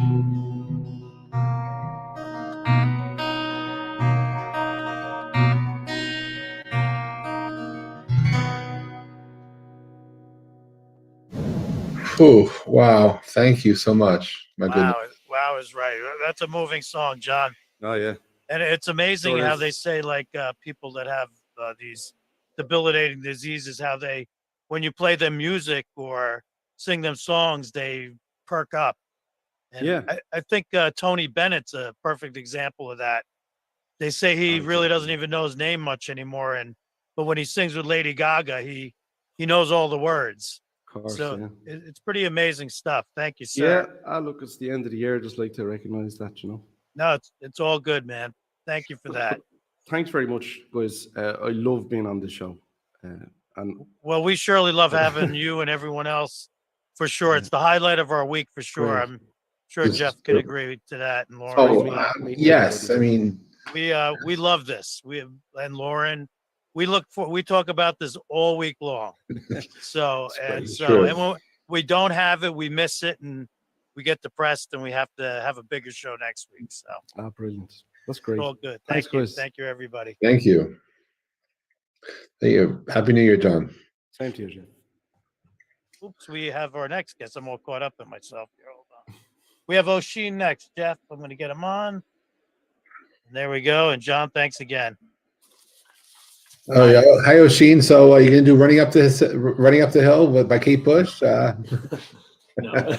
Whew, wow. Thank you so much. My goodness. Wow is right. That's a moving song, John. Oh yeah. And it's amazing Sure how is. they say, like, people that have these debilitating diseases, how they, when you play them music or sing them songs, they perk up. And Yeah. I think Tony Bennett's a perfect example of that. They say he Oh, really doesn't exactly. even know his name much anymore, but when he sings with Lady Gaga, he knows all the words. Of course, So yeah. it's pretty amazing stuff. Thank you, Yeah, sir. look, it's the end of the year. Just like to recognize that, you know. No, it's all good, man. Thank you for that. But thanks very much, guys. I love being on this show. And Well, we surely love having you and everyone else for sure. It's the highlight of our week for sure. Great. I'm sure Jeff can agree to that, and Lauren Oh, as well. yes. I mean, We love this. And Lauren, we talk about this all week long. So It's true. and when we don't have it, we miss it, and we get depressed, and we have to have a bigger show next week. So brilliant. That's great. it's all good. Thanks, Thank you. guys. Thank you, everybody. Thank you. Thank you. Happy New Year, John. Same to you, Jeff. Oops, we have our next guest. I'm all caught up in myself here. Hold on. We have Oisin next, Jeff. I'm going to get him on. And there we go. And John, thanks again. Oh yeah. Hi, Oisin. So you gonna do running up the hill by Kate Bush? No,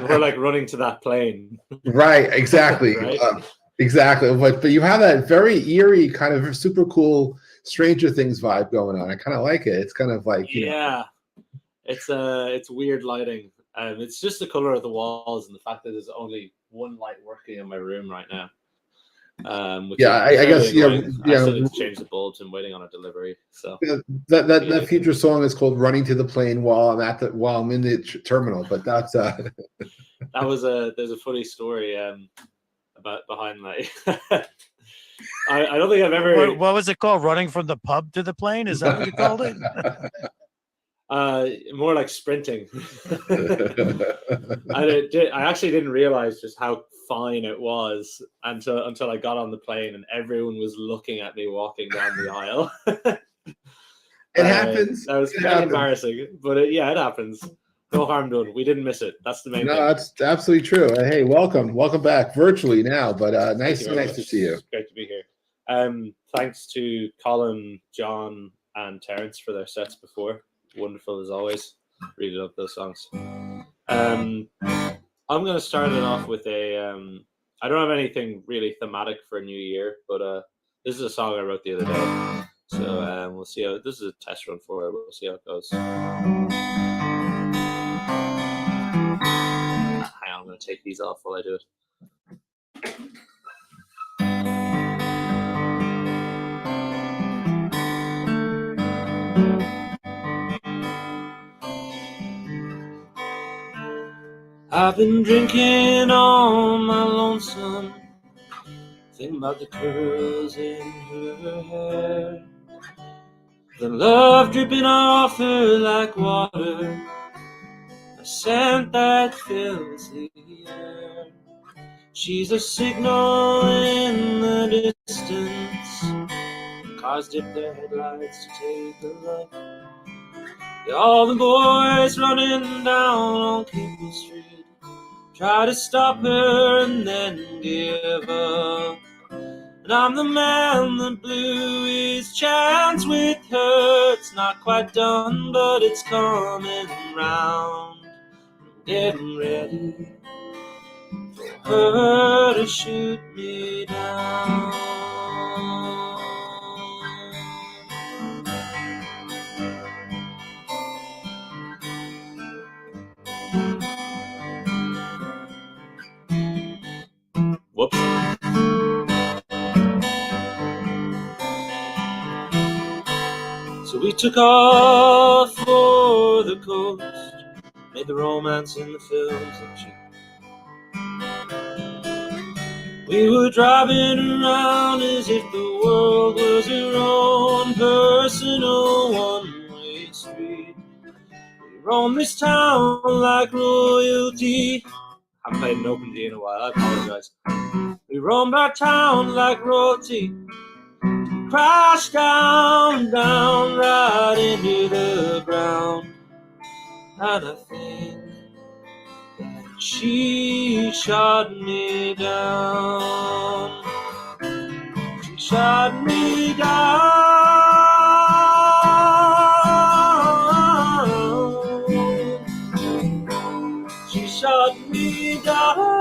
we're like running to that plane. Right. Exactly. Right? Exactly. But you have that very eerie kind of super cool Stranger Things vibe going on. I kind of like it. It's kind of like Yeah, it's weird lighting. It's just the color of the walls and the fact that there's only one light working in my room right now. Which Yeah, is I guess annoying. I yeah. still need to change the bulbs and waiting on a delivery. So That future song is called "Running to the Plane" while I'm in the terminal. But that's that was there's a funny story about behind that. I don't think I've ever. What was it called? Running from the pub to the plane? Is that what you called it? More like sprinting. I actually didn't realize just how fine it was until I got on the plane and everyone was looking at me walking down the aisle. It happens. That was kind of embarrassing, but it happens. No harm done. We didn't miss it. That's the main thing. No, that's absolutely true. Hey, welcome back virtually now, but nice to see you. It's great to be here. Thanks to Colm, John, and Terence for their sets before. Wonderful as always. Really love those songs. I'm going to start it off with I don't have anything really thematic for a new year, but this is a song I wrote the other day. So we'll see how, this is a test run for it. We'll see how it goes. Hang on, I'm going to take these off while I do it. I've been drinking on my lonesome, thinking about the curls in her hair, the love dripping off her like water, a scent that fills the air. She's a signal in the distance, cars dip their headlights to take a look. All the boys running down on Capel Street try to stop her and then give up. And I'm the man that blew his chance with her. It's not quite done, but it's coming round. Getting ready for her to shoot me down. Whoops. So we took off for the coast, made the romance in the films look cheap. We were driving around as if the world was our own personal one-way street. We roamed this town like royalty. I haven't played an open G in a while. I apologize. We roamed our town like royalty. Crashed down, down right into the ground. And I think that she shot me down. She shot me down. She shot me down.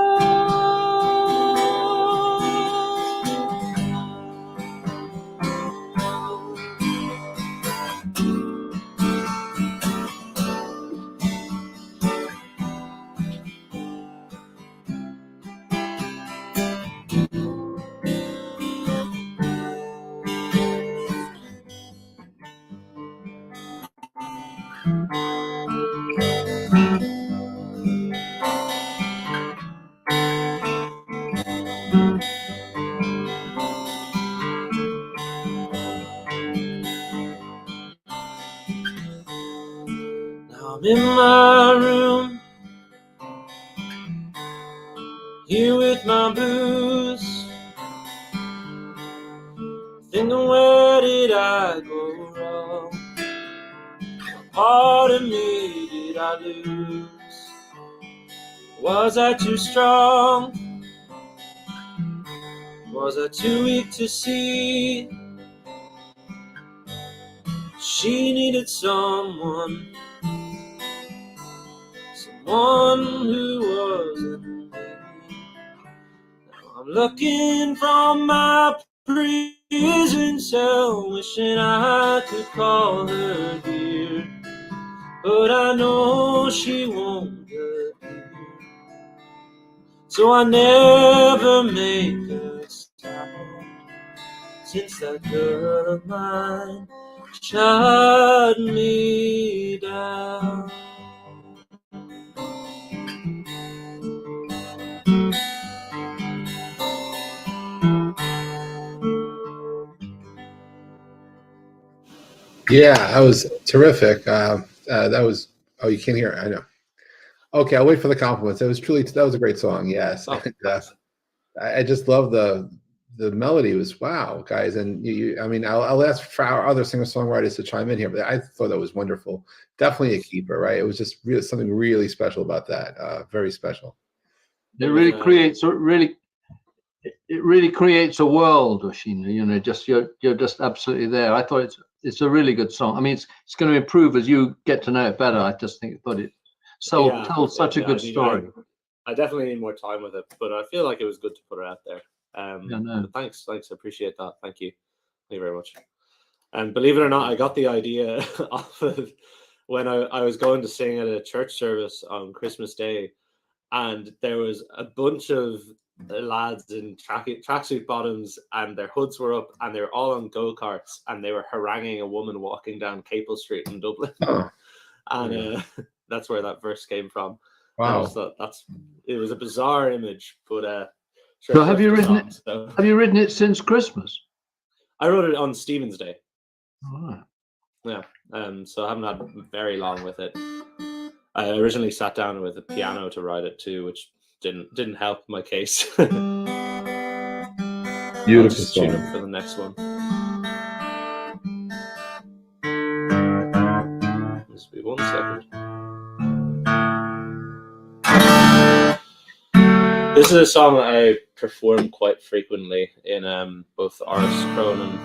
I'm in my room, here with my booze, thinking where did I go wrong? What part of me did I lose? Was I too strong? Was I too weak to see? She needed someone who wasn't me. Now I'm looking from my prison cell, wishing I could call her dear, but I know she won't appear. So I never make a sound since that girl of mine shot me down. Yeah, that was terrific. That was. Oh, you can't hear it. I know. Okay, I'll wait for the compliments. That was a great song. Yes, Oh, and, I just love the melody. Was wow, guys, and I mean, I'll ask for our other singer songwriters to chime in here, but I thought that was wonderful. Definitely a keeper, right? It was just really something really special about that. Very special. It really creates it really creates a world, Oisin. You know, just you're just absolutely there. I thought it's a really good song. I mean, it's going to improve as you get to know it better. I just thought it tells such a good story. I definitely need more time with it, but I feel like it was good to put it out there. But thanks, I appreciate that. Thank you very much. And believe it or not, I got the idea off of when I was going to sing at a church service on Christmas Day, and there was a bunch of lads in tracksuit bottoms, and their hoods were up, and they were all on go-karts, and they were haranguing a woman walking down Capel Street in Dublin. Oh, And that's where that verse came from. wow. I just thought it was a bizarre image, but sure, So have you it's a written song, so. Have you written it since Christmas? I wrote it on Stephen's Day. All right. So I haven't had very long with it. I originally sat down with a piano to write it too, which didn't help my case. Beautiful I'll just tune song. up for the next one. Just be 1 second. This is a song that I perform quite frequently in both Ars Cronin,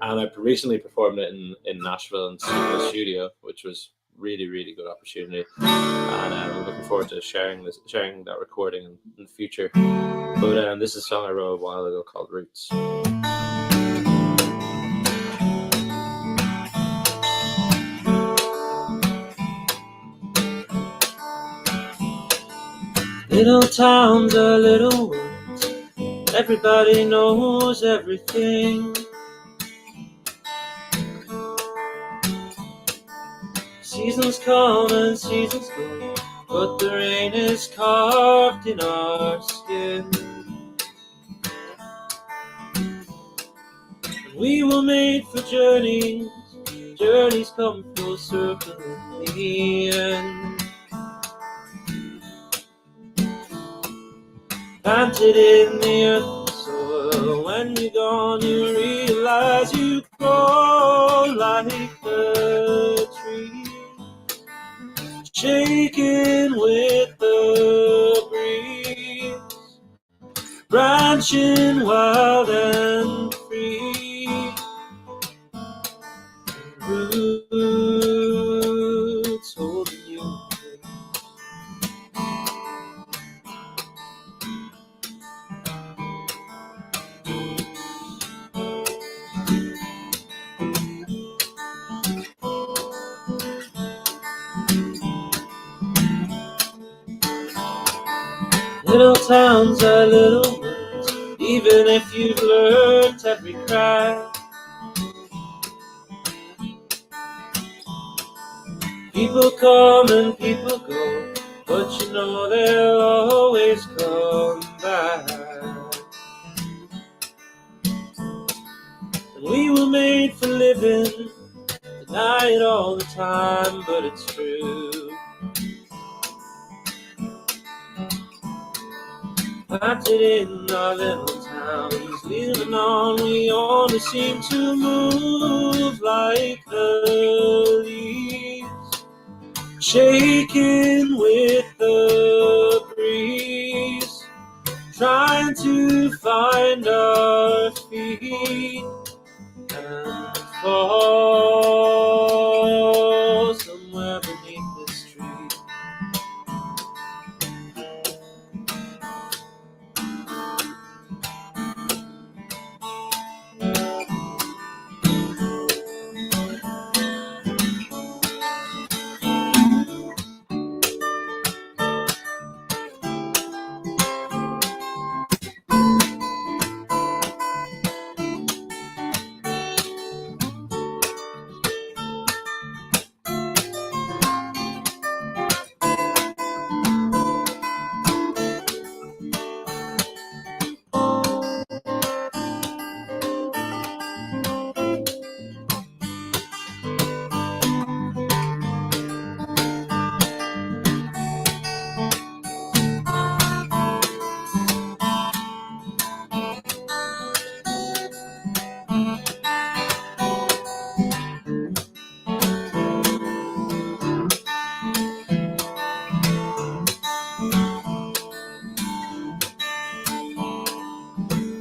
and I recently performed it in Nashville in the studio, which was really, really good opportunity. And I'm looking forward to sharing that recording in the future. But this is a song I wrote a while ago called Roots. Little towns are little worlds. Everybody knows everything. Seasons come and seasons go, but the rain is carved in our skin. And we were made for journeys. Journeys come full circle in the end. Planted in the earth soil, when you're gone you realize you grow like a tree, shaking with the breeze, branching wild and free, roots holding you. Little towns are little worlds, even if you've learned every cry. People come and people go, but you know they'll always come back. And we were made for living, deny it all the time, but it's true. Planted in our little towns, leaning on, we only seem to move like the leaves, shaking with the breeze, trying to find our feet and fall somewhere beneath this tree.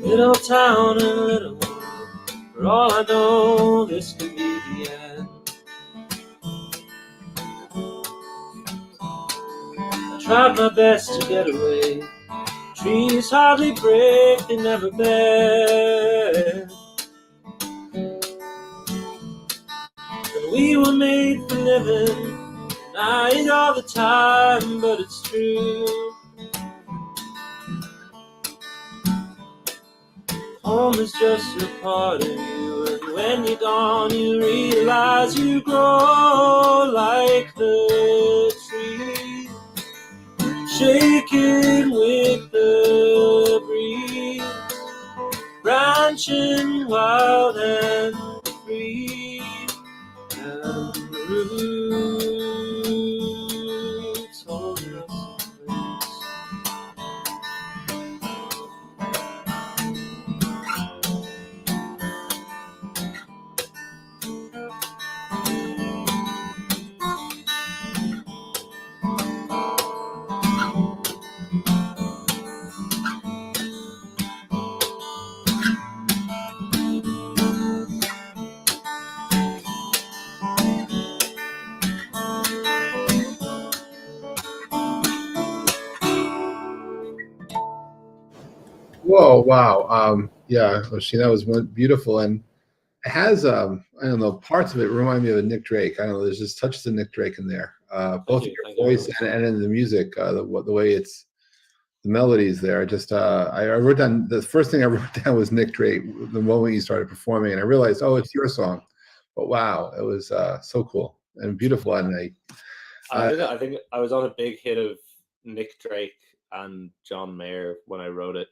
Little town and little world, for all I know, this could be the end. I tried my best to get away. Trees hardly break, they never bend. And we were made for living, deny it all the time, but it's true. Home is just a part of you, and when you're gone, you realize you grow like the tree, shaking with the breeze, branching wild and free, and the roots hold us in place. Whoa, wow. Yeah, Oisin, that was beautiful. And it has, I don't know, parts of it remind me of a Nick Drake. I don't know, there's just touches of Nick Drake in there. Both in you, your thank you very voice much. and in the music, the way it's, the melodies there. Just, I wrote down, the first thing I wrote down was Nick Drake, the moment you started performing, and I realized, oh, it's your song. But wow, it was so cool and beautiful. And I think I was on a big hit of Nick Drake and John Mayer when I wrote it.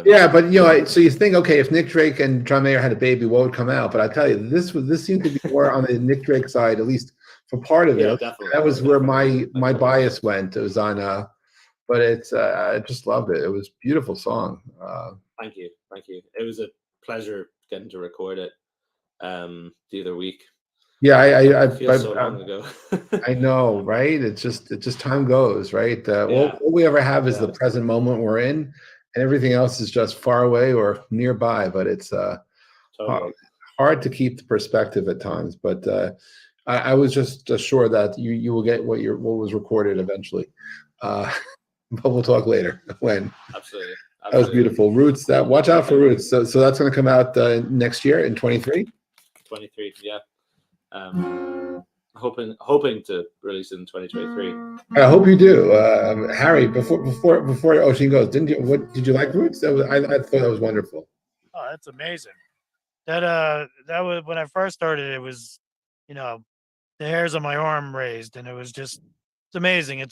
yeah, but you know, so you think, okay, if Nick Drake and John Mayer had a baby, what would come out? But I tell you, this seemed to be more on the Nick Drake side, at least for part of it. Yeah, definitely. That was where my bias went. It was on, but it's I just loved it. It was a beautiful song. Thank you. It was a pleasure getting to record it the other week. Yeah, It feels so long ago. I know, right? It just time goes, right? All we ever have is the present moment we're in, and everything else is just far away or nearby. But it's Totally. hard to keep the perspective at times. But I was just sure that you will get what was recorded eventually. But we'll talk later when. Absolutely. That was beautiful. Roots. Watch out for Roots. So that's going to come out next year in 23. 23, yeah. Hoping to release it in 2023. I hope you do, Harry. Before Oisin goes, did you like Roots? I thought that was wonderful. Oh, that's amazing. That was when I first started. It was, the hairs on my arm raised, and it was just, it's amazing.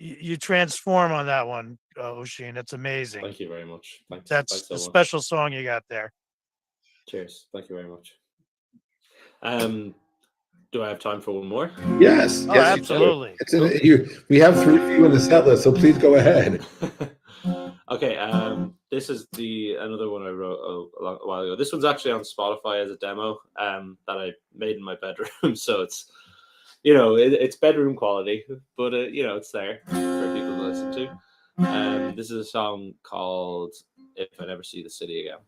You transform on that one, Oisin. It's amazing. Thank you very much. Thanks. That's Thanks so a much. special song you got there. Cheers. Thank you very much. Do I have time for one more? Yes. Oh, yes, absolutely. We have 3 for you in the set list, so please go ahead. Okay. This is another one I wrote a while ago. This one's actually on Spotify as a demo that I made in my bedroom. So it's it's bedroom quality, but it's there for people to listen to. This is a song called "If I Never See the City Again."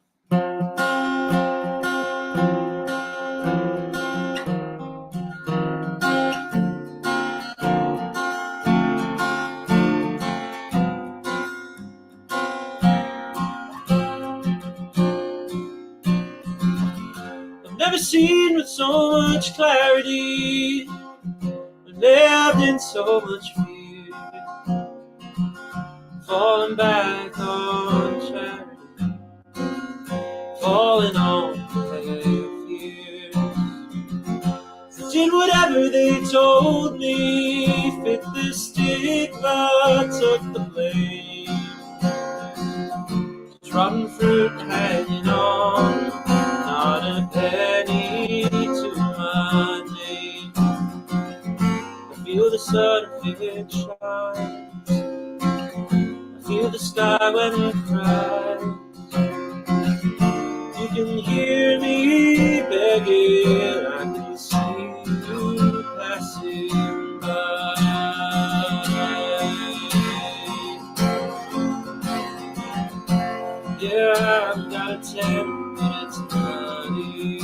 I've never seen with so much clarity, lived in so much fear, falling back on charity, falling on their fears. Did whatever they told me, fit the stigma, took the blame. Rotten fruit hanging on, not a penny to my name. I feel the sun when it shines, I feel the sky when it cries. You can hear me begging, I can see you passing by. Yeah, I've got a 10 minutes money.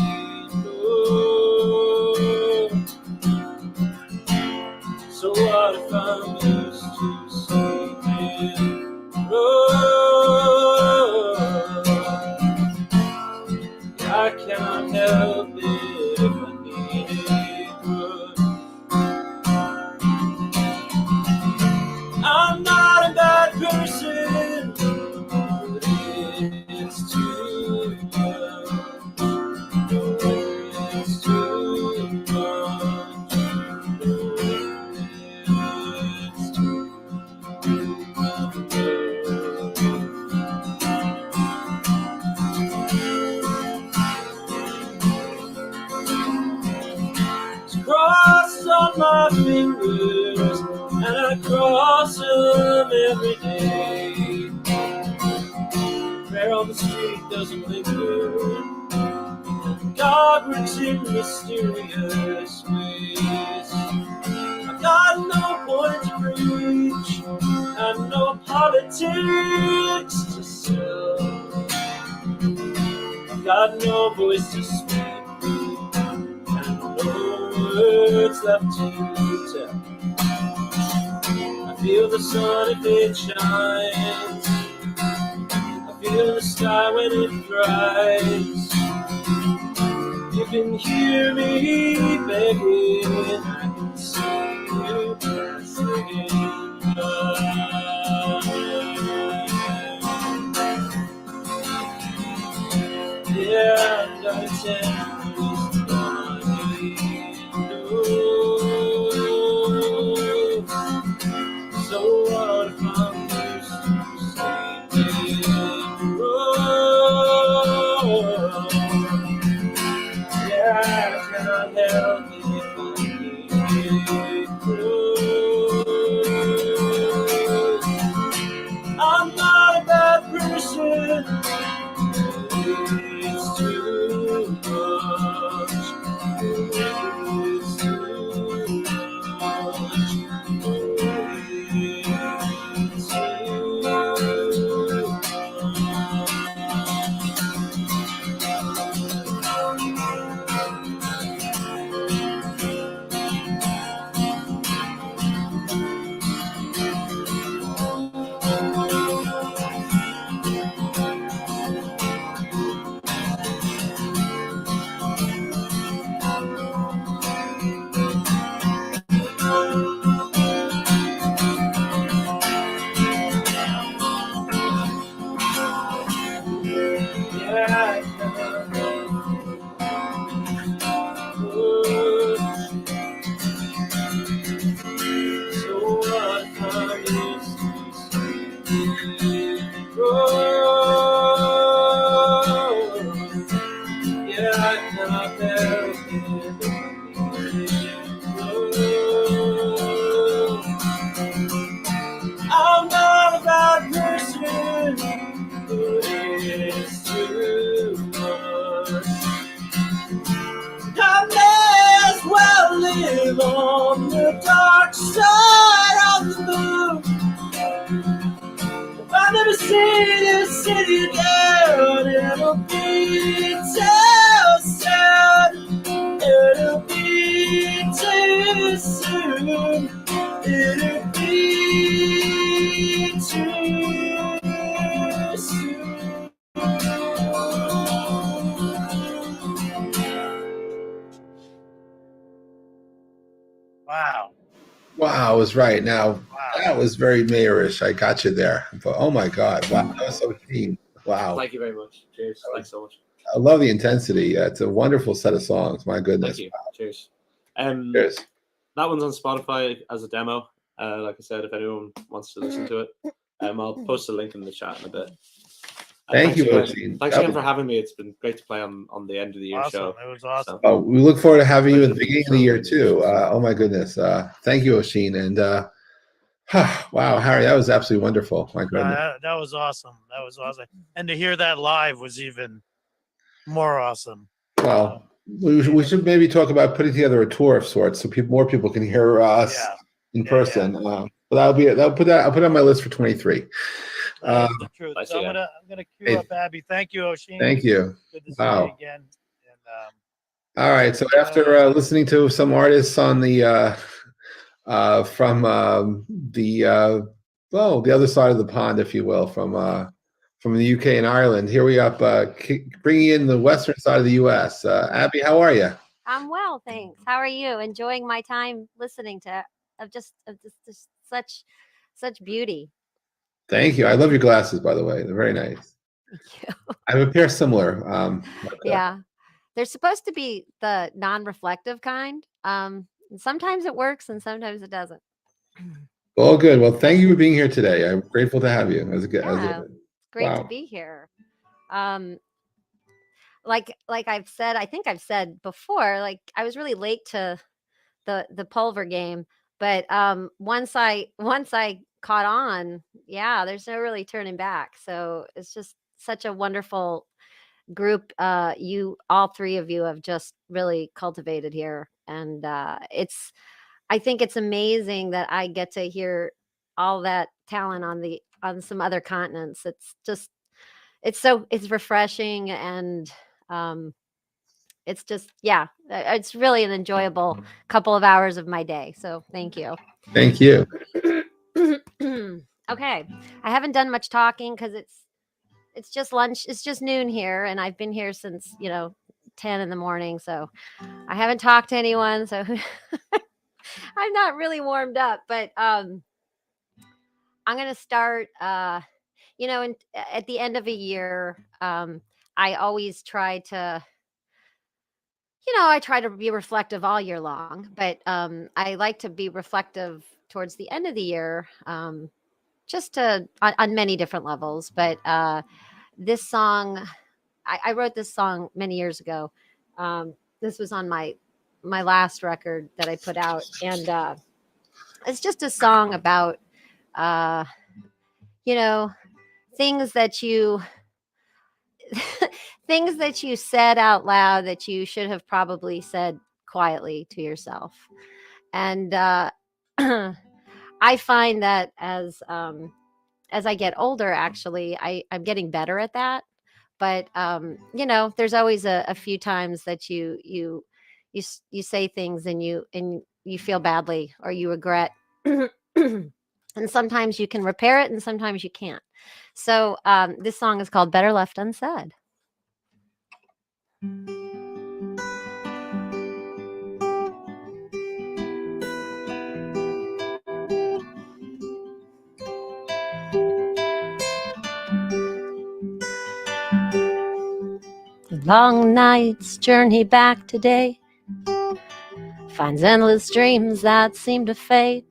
So what if I'm used to sleeping road? I cannot help it if I on my fingers, and I cross them every day. Prayer on the street doesn't linger, and God works in mysterious ways. I've got no point to preach, and no politics to sell. I've got no voice to speak, and no words left to tell. I feel the sun if it shines, I feel the sky when it cries. You can hear me begging, I can see you passing by. Yeah, I got a tender body. So what if I'm used to sleeping? Oh, yeah, I cannot help it if I get close. I'm not a bad person. It's too much. It's too much. It's too I'm not a bad person, but it's too much. I may as well live on the dark side of the moon. If I never see this city again, it'll be too soon. It'll be too soon. It'll be too soon. Wow. Wow, I was right. Now, Wow. that was very mayorish. I got you there. But oh my God, wow, that was so keen. Wow. Thank you very much. Cheers. Thanks so much. I love the intensity. It's a wonderful set of songs. My goodness. Thank you. Cheers. Cheers. That one's on Spotify as a demo. Like I said, if anyone wants to listen to it, I'll post a link in the chat in a bit. Thank you, again. Oisin. Thanks again for having me. It's been great to play on the end of the year Awesome. show. It was awesome. Oh, we look forward to having you at the Pleasure. beginning of the year too. Oh my goodness. Thank you, Oisin. And wow, Harry, that was absolutely wonderful. My goodness. That was awesome. That was awesome. And to hear that live was even more awesome. Well, we should maybe talk about putting together a tour of sorts so more people can hear us in person. But I'll put that on my list for 23. That's the truth. Nice So I'm again. gonna cue up Abby. Thank you, Oisin. Thank you. Good to see Wow. you again. And All right. So after listening to some artists on the from the other side of the pond, if you will, from the UK and Ireland, here we up bringing in the western side of the US. Abby, how are you? I'm well, thanks. How are you? Enjoying my time listening to just such beauty. Thank you. I love your glasses, by the way. They're very nice. Thank you. I have a pair similar. Yeah, they're supposed to be the non-reflective kind. And sometimes it works and sometimes it doesn't. All good. Well, thank you for being here today. I'm grateful to have you. Yeah, great wow. to be here. Like I've said, I think I've said before, like I was really late to the pulver game. But once I caught on, yeah, there's no really turning back. So it's just such a wonderful group. You all three of you have just really cultivated here, and I think it's amazing that I get to hear all that talent on some other continents. It's just it's refreshing, and it's just, yeah, it's really an enjoyable couple of hours of my day. So thank you. Thank you. Okay, I haven't done much talking because it's just lunch. It's just noon here, and I've been here since 10 in the morning. So I haven't talked to anyone. So I'm not really warmed up, but I'm gonna start. At the end of a year, I always try to. I try to be reflective all year long, but I like to be reflective towards the end of the year, just on many different levels. But this song, I wrote this song many years ago. This was on my last record that I put out, and it's just a song about things that you things that you said out loud that you should have probably said quietly to yourself. And I find that as I get older, actually, I'm getting better at that. But there's always a few times that you say things and you feel badly or you regret. And sometimes you can repair it and sometimes you can't. So this song is called Better Left Unsaid. The long night's journey back today finds endless dreams that seem to fade,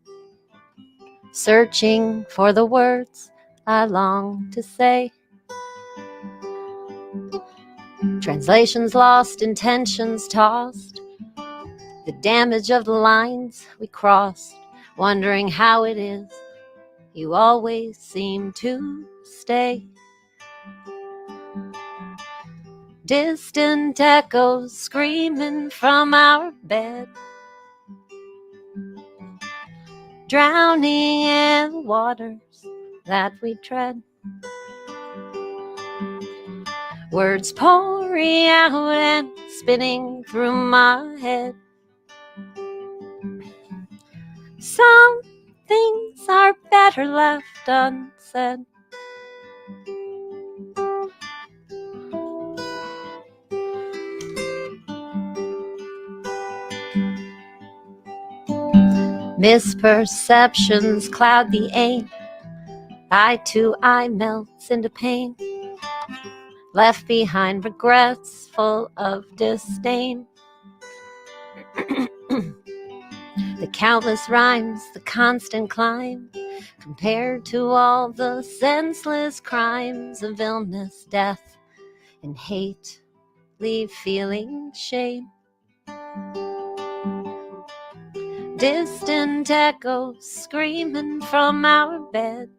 searching for the words I long to say. Translations lost, intentions tossed, the damage of the lines we crossed, wondering how it is you always seem to stay. Distant echoes screaming from our bed, drowning in the waters that we tread. Words pouring out and spinning through my head. Some things are better left unsaid. Misperceptions cloud the aim. Eye to eye melts into pain. Left behind regrets full of disdain. The countless rhymes, the constant climb, compared to all the senseless crimes of illness, death, and hate, leave feeling shame. Distant echoes screaming from our bed,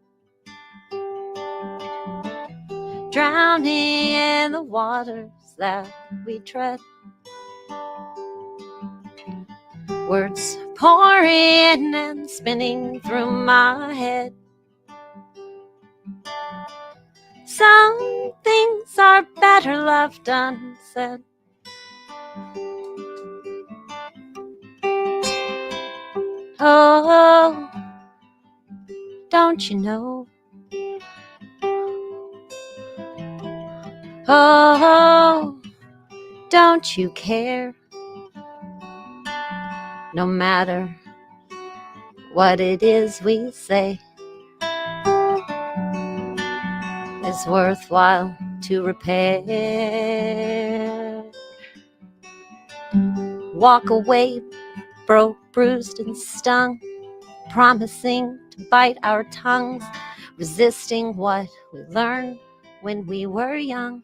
drowning in the waters that we tread. Words pouring in and spinning through my head. Some things are better left unsaid. Oh, don't you know? Oh, don't you care? No matter what it is we say, it's worthwhile to repair. Walk away, broke, bruised, and stung, promising to bite our tongues, resisting what we learned when we were young.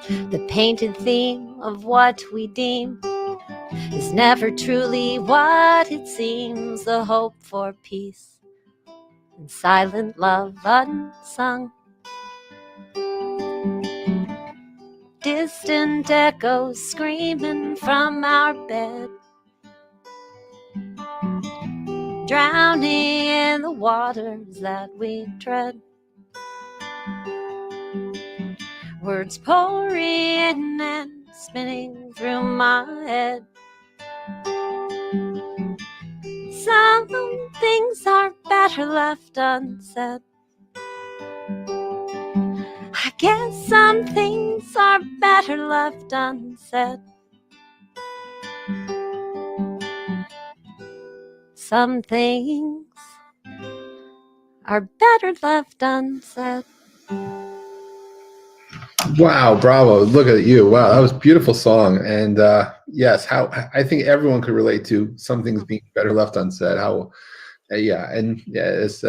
The painted theme of what we deem is never truly what it seems. The hope for peace and silent love unsung. Distant echoes screaming from our bed, drowning in the waters that we tread. Words pouring in and spinning through my head. Some things are better left unsaid. I guess some things are better left unsaid. Some things are better left unsaid. Wow, bravo. Look at you. Wow, that was a beautiful song. And yes, how I think everyone could relate to some things being better left unsaid. How it's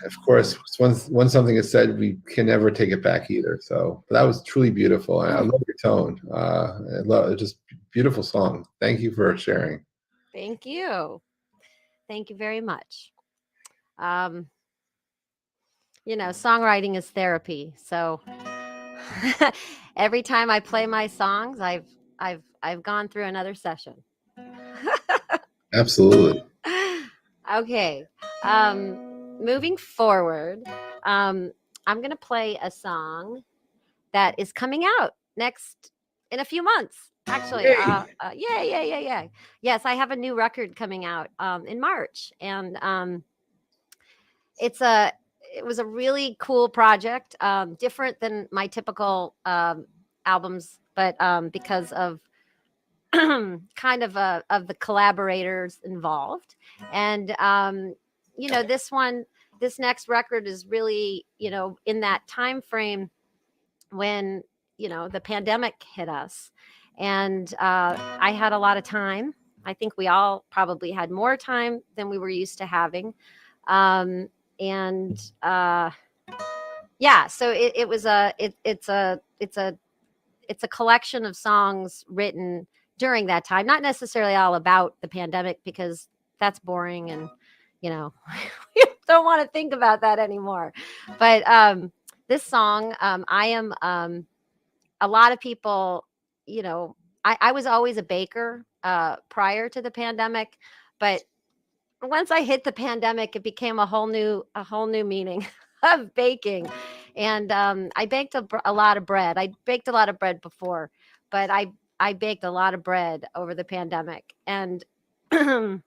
of course once something is said, we can never take it back either. So but that was truly beautiful. I love your tone. I love just beautiful song. Thank you for sharing. Thank you. Thank you very much. Songwriting is therapy. So every time I play my songs, I've gone through another session. Absolutely. Okay. Moving forward, I'm going to play a song that is coming out in a few months. Actually, yeah. Yes, I have a new record coming out in March, and it was a really cool project, different than my typical albums, but because of kind of the collaborators involved, and this next record is really in that time frame when the pandemic hit us, and I had a lot of time. I think we all probably had more time than we were used to having, and yeah, so it's a collection of songs written during that time, not necessarily all about the pandemic, because that's boring, and we don't want to think about that anymore. But this song, I am a lot of people, I was always a baker prior to the pandemic, but once I hit the pandemic, it became a whole new meaning of baking. And I baked a lot of bread. I baked a lot of bread before, but I baked a lot of bread over the pandemic. And the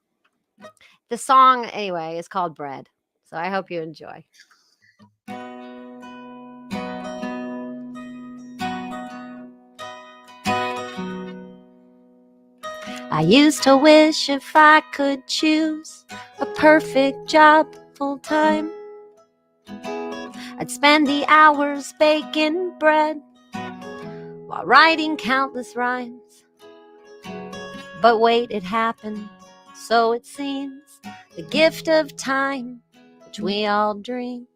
song, anyway, is called Bread. So I hope you enjoy. I used to wish if I could choose a perfect job full time, I'd spend the hours baking bread while writing countless rhymes. But wait, it happened, so it seems. The gift of time, which we all dream,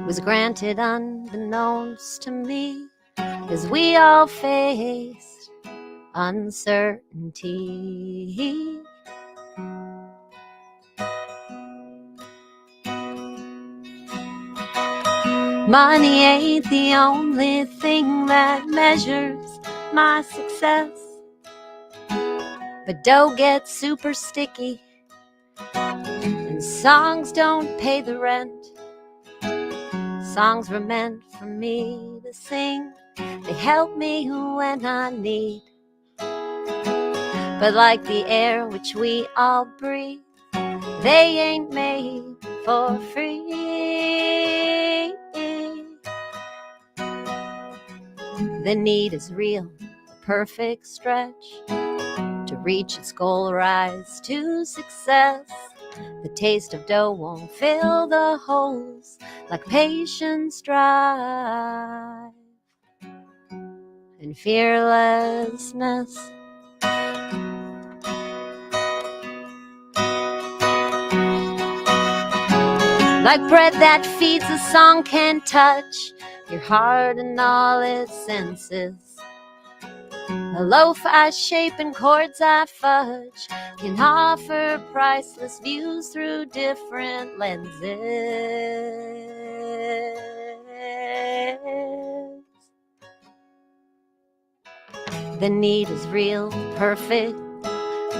was granted unbeknownst to me, as we all faced uncertainty. Money ain't the only thing that measures my success, but dough gets super sticky, and songs don't pay the rent. Songs were meant for me to sing, they help me when I need. But like the air which we all breathe, they ain't made for free. The need is real, the perfect stretch to reach its goal, rise to success. The taste of dough won't fill the holes like patience, drive, and fearlessness. Like bread that feeds, a song can touch your heart and all its senses. The loaf I shape and chords I fudge can offer priceless views through different lenses. The need is real, perfect,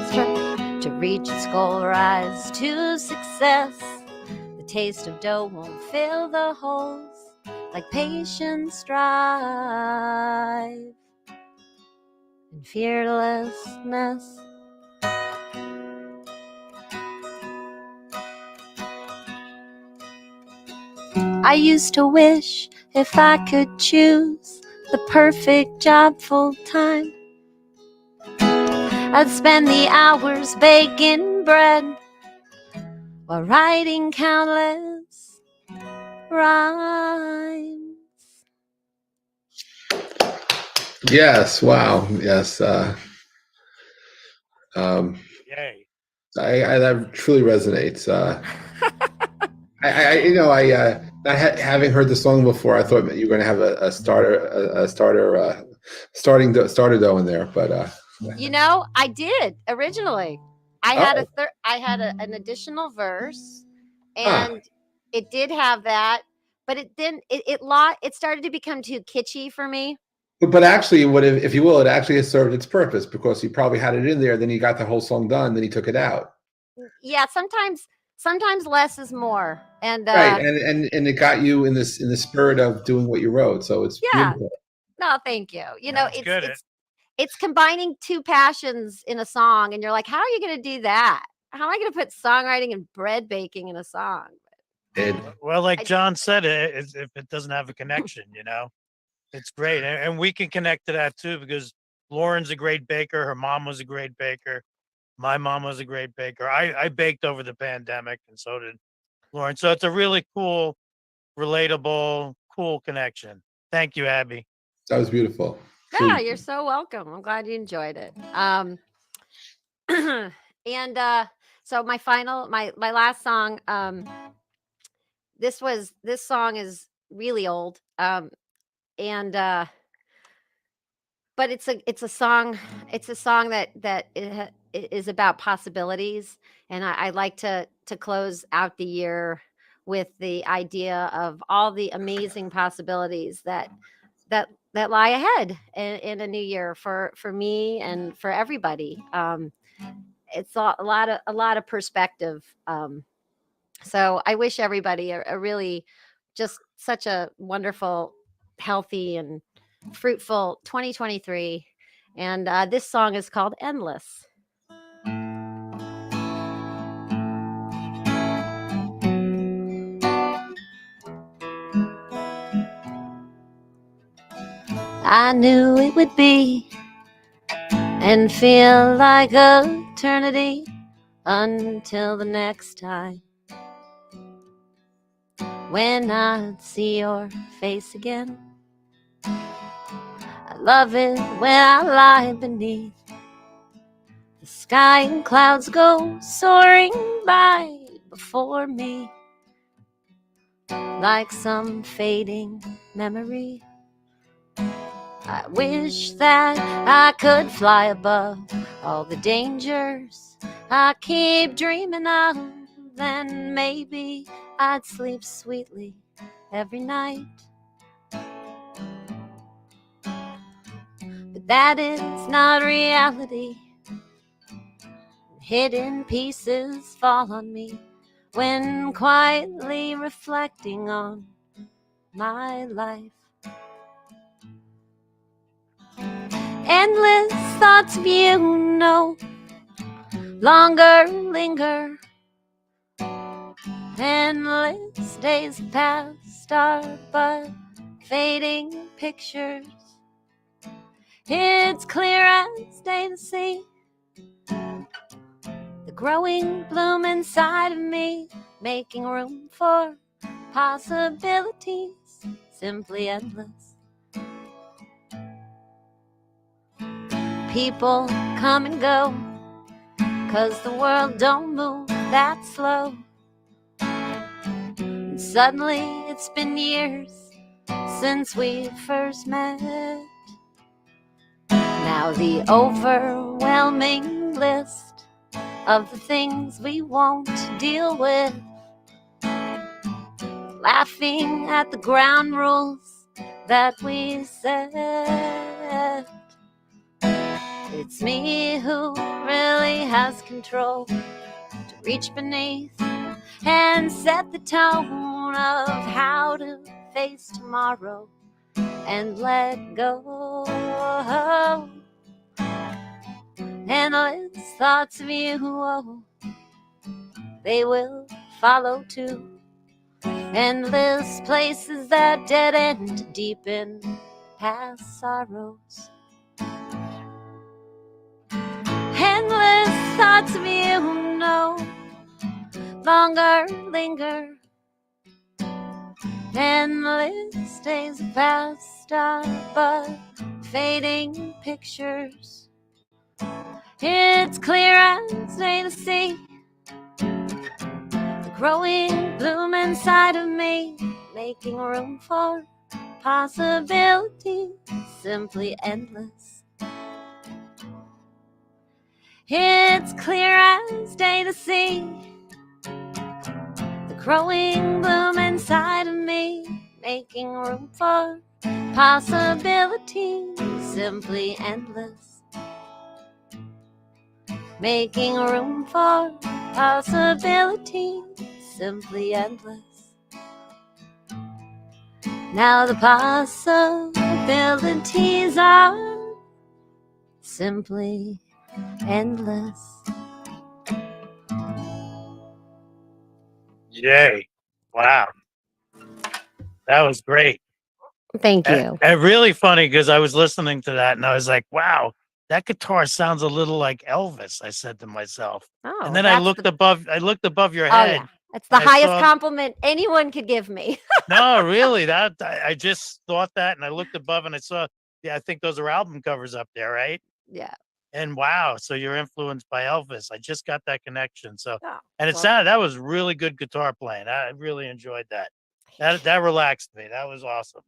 struck to reach its goal, rise to success. The taste of dough won't fill the holes like patience strive and fearlessness. I used to wish if I could choose the perfect job full time, I'd spend the hours baking bread while writing countless rhymes. Yes. Wow. Yes. Yay. That truly resonates. Having heard the song before, I thought you were going to have a starter dough in there, but You know, I did originally. I had an additional verse, and it did have that, but it didn't. It started to become too kitschy for me. but actually, what if you will, it actually has served its purpose because he probably had it in there, then he got the whole song done, then he took it out. Yeah, sometimes less is more, and Right, and it got you in the spirit of doing what you wrote, so it's yeah. beautiful. No, thank you. You know, That's good. it's combining two passions in a song, and you're like, how are you going to do that? How am I going to put songwriting and bread baking in a song? Well, like I- John said, if it doesn't have a connection, it's great. And we can connect to that too, because Lauren's a great baker. Her mom was a great baker. My mom was a great baker. I baked over the pandemic, and so did Lauren. So it's a really cool, relatable, cool connection. Thank you, Abby. That was beautiful. Yeah, you're so welcome. I'm glad you enjoyed it. And so my last song, this song is really old. And but it's a song that is about possibilities, and I like to close out the year with the idea of all the amazing possibilities that lie ahead in a new year for me and for everybody. It's a lot of perspective. So I wish everybody a really just such a wonderful, healthy, and fruitful 2023. And this song is called Endless. I knew it would be and feel like eternity until the next time when I'd see your face again. I love it when I lie beneath the sky and clouds go soaring by before me like some fading memory. I wish that I could fly above all the dangers I keep dreaming of. Then maybe I'd sleep sweetly every night. But that is not reality. Hidden pieces fall on me when quietly reflecting on my life. Endless thoughts of you no longer linger. Endless days past are but fading pictures. It's clear as day to see the growing bloom inside of me, making room for possibilities, simply endless. People come and go, 'cause the world don't move that slow. And suddenly it's been years since we first met. Now Now the overwhelming list of the things we won't deal with, laughing at the ground rules that we set. It's me who really has control to reach beneath and set the tone of how to face tomorrow and let go. Endless thoughts of you, oh, they will follow too. Endless places that dead end deep in past sorrows. Endless thoughts of you, no longer linger. Endless days of past are but fading pictures. It's clear as day to see the growing bloom inside of me, making room for possibilities, simply endless. It's clear as day to see the growing bloom inside of me, making room for possibilities, simply endless. Making room for possibilities, simply endless. Now the possibilities are simply endless. Yay. Wow. That was great. Thank you. And really funny because I was listening to that and I was like, wow, that guitar sounds a little like Elvis, I said to myself. Oh, And then I looked above your Oh, head. yeah. That's the I highest saw- compliment anyone could give me. No, really, I just thought that and I looked above and I saw, I think those are album covers up there, right? Yeah. And wow, so you're influenced by Elvis. I just got that connection. So, Oh, and it well, sounded, that was really good guitar playing. I really enjoyed that. That relaxed me. That was awesome.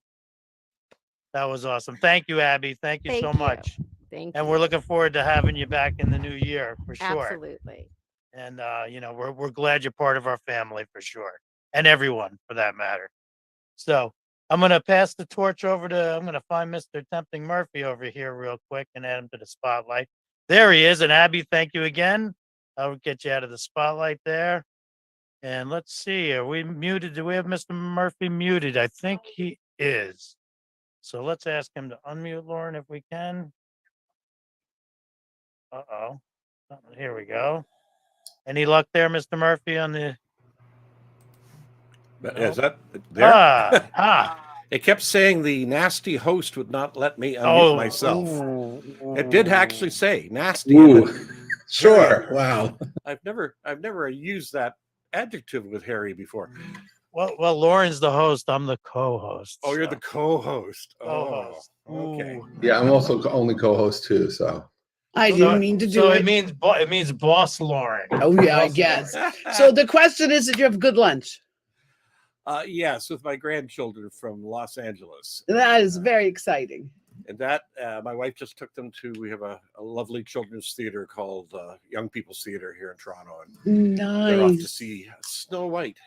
That was awesome. Thank you, Abby. Thank you so Thank you. much. Thank And you. we're looking forward to having you back in the new year for sure. Absolutely. And we're glad you're part of our family for sure. And everyone for that matter. So I'm gonna pass the torch over to I'm gonna find Mr. Tempting Murphy over here real quick and add him to the spotlight. There he is. And Abby, thank you again. I'll get you out of the spotlight there. And let's see, are we muted? Do we have Mr. Murphy muted? I think he is. So let's ask him to unmute Lauren if we can. Uh-oh. Here we go. Any luck there, Mr. Murphy, on the Is that there? Ah. It kept saying the nasty host would not let me unmute myself. It did actually say nasty. Ooh. Sure. Wow. I've never used that adjective with Harry before. Well, Lauren's the host. I'm the co-host. Oh, you're the co-host. Co-host. Oh, okay. Yeah, I'm also only co-host too. So I didn't mean to do so it. it means boss Lauren. Oh yeah, I guess. So the question is, did you have good lunch? Yes, with my grandchildren from Los Angeles. That is very exciting. And that my wife just took them to. We have a lovely children's theater called Young People's Theater here in Toronto, and they're off to Nice. see Snow White.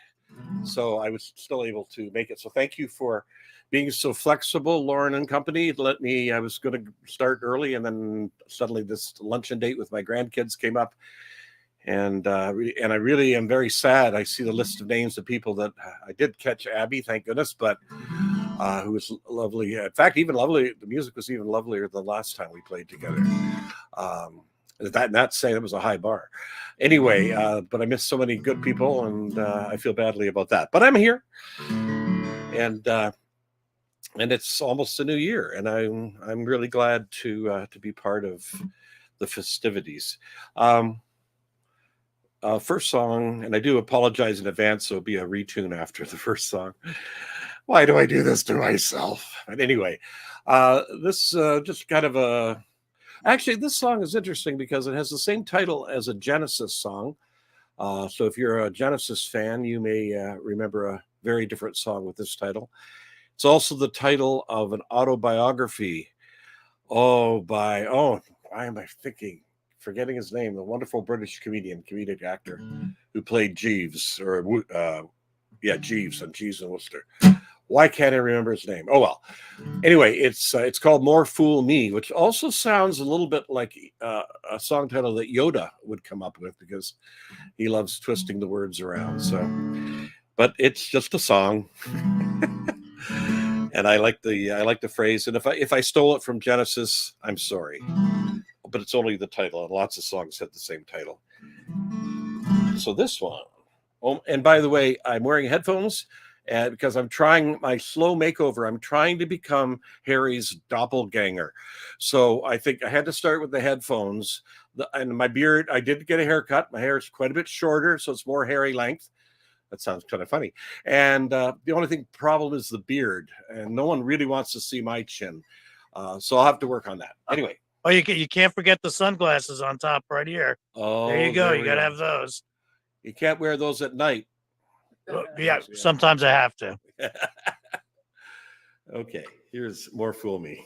So I was still able to make it. So thank you for being so flexible, Lauren and company. Let me. I was going to start early, and then suddenly this luncheon date with my grandkids came up, and I really am very sad. I see the list of names of people that I did catch. Abby, thank goodness, but who was lovely. In fact, even lovely. The music was even lovelier than last time we played together. Not saying it was a high bar. Anyway, but I missed so many good people, and I feel badly about that. But I'm here, and it's almost a new year, and I'm really glad to be part of the festivities. First song, and I do apologize in advance, so it'll be a retune after the first song. Why do I do this to myself? But anyway, this just kind of a. Actually, this song is interesting because it has the same title as a Genesis song. So if you're a Genesis fan, you may remember a very different song with this title. It's also the title of an autobiography Why am I forgetting his name? The wonderful British comedic actor who played Jeeves, Jeeves on Jeeves and Wooster. Why can't I remember his name? Oh well. Anyway, it's called "More Fool Me," which also sounds a little bit like a song title that Yoda would come up with because he loves twisting the words around. So, but it's just a song, and I like the phrase. And if I stole it from Genesis, I'm sorry, but it's only the title, and lots of songs have the same title. So this one. Oh, and by the way, I'm wearing headphones. And because I'm trying my slow makeover, I'm trying to become Harry's doppelganger. So I think I had to start with the headphones. And my beard, I did get a haircut. My hair is quite a bit shorter, so it's more Harry length. That sounds kind of funny. And the only problem is the beard. And no one really wants to see my chin. So I'll have to work on that. Anyway. Oh, you can't forget the sunglasses on top right here. Oh, there you go. You got to have those. You can't wear those at night. Yeah, sometimes I have to. Okay, here's More Fool Me.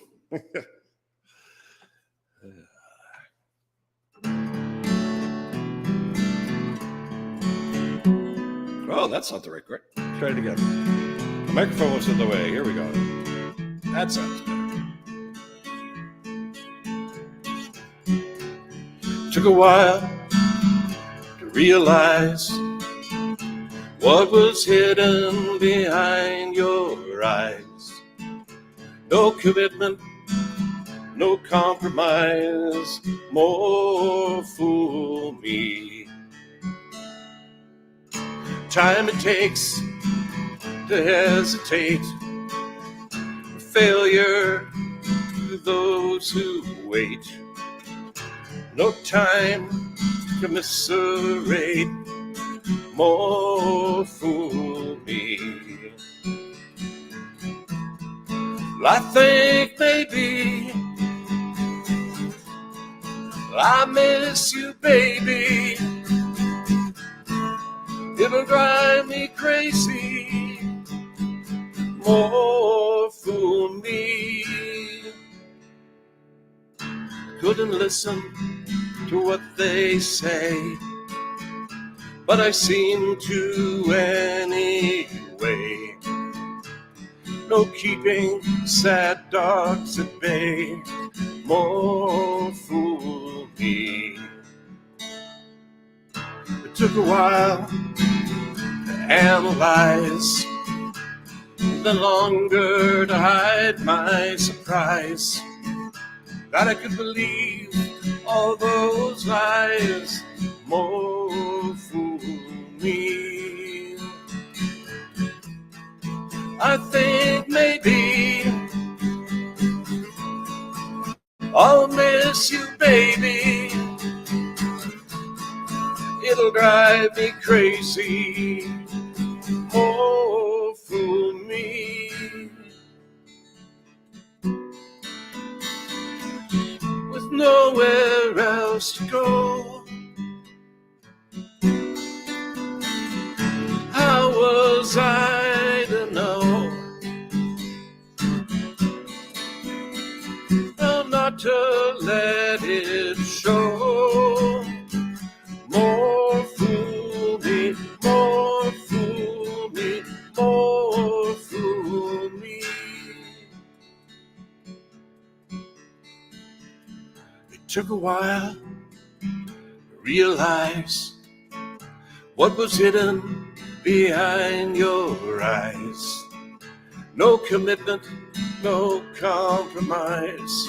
Oh, that's not the right chord. Try it again. The microphone was in the way. Here we go. That sounds better. Took a while to realize what was hidden behind your eyes. No commitment, no compromise, more fool me. Time it takes to hesitate, failure to those who wait. No time to commiserate, more fool me. I think maybe I miss you, baby. It'll drive me crazy, more fool me. Couldn't listen to what they say, but I seem to anyway. No keeping sad dogs at bay, more fool me. It took a while to analyze, then longer to hide my surprise that I could believe all those lies, more fool me. I think maybe I'll miss you, baby. It'll drive me crazy, more fool me. With nowhere else to go, how was I to know not to let it show? More fool me, more fool me, more fool me. It took a while to realize what was hidden behind your eyes. No commitment, no compromise,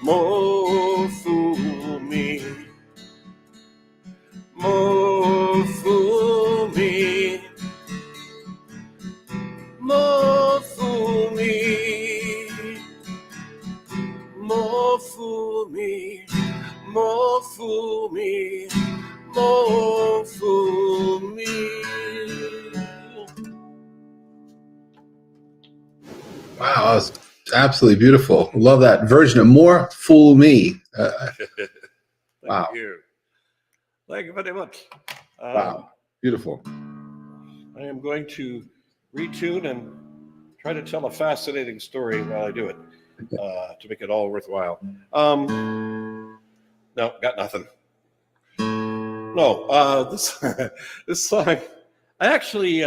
more fool me. More fool me, more fool me, more fool me, more fool me, more fool me. Wow, that was absolutely beautiful. Love that version of More Fool Me. Wow. Thank you. Thank you very much. Wow, beautiful. I am going to retune and try to tell a fascinating story while I do it. to make it all worthwhile. No, got nothing. No, this song, I actually,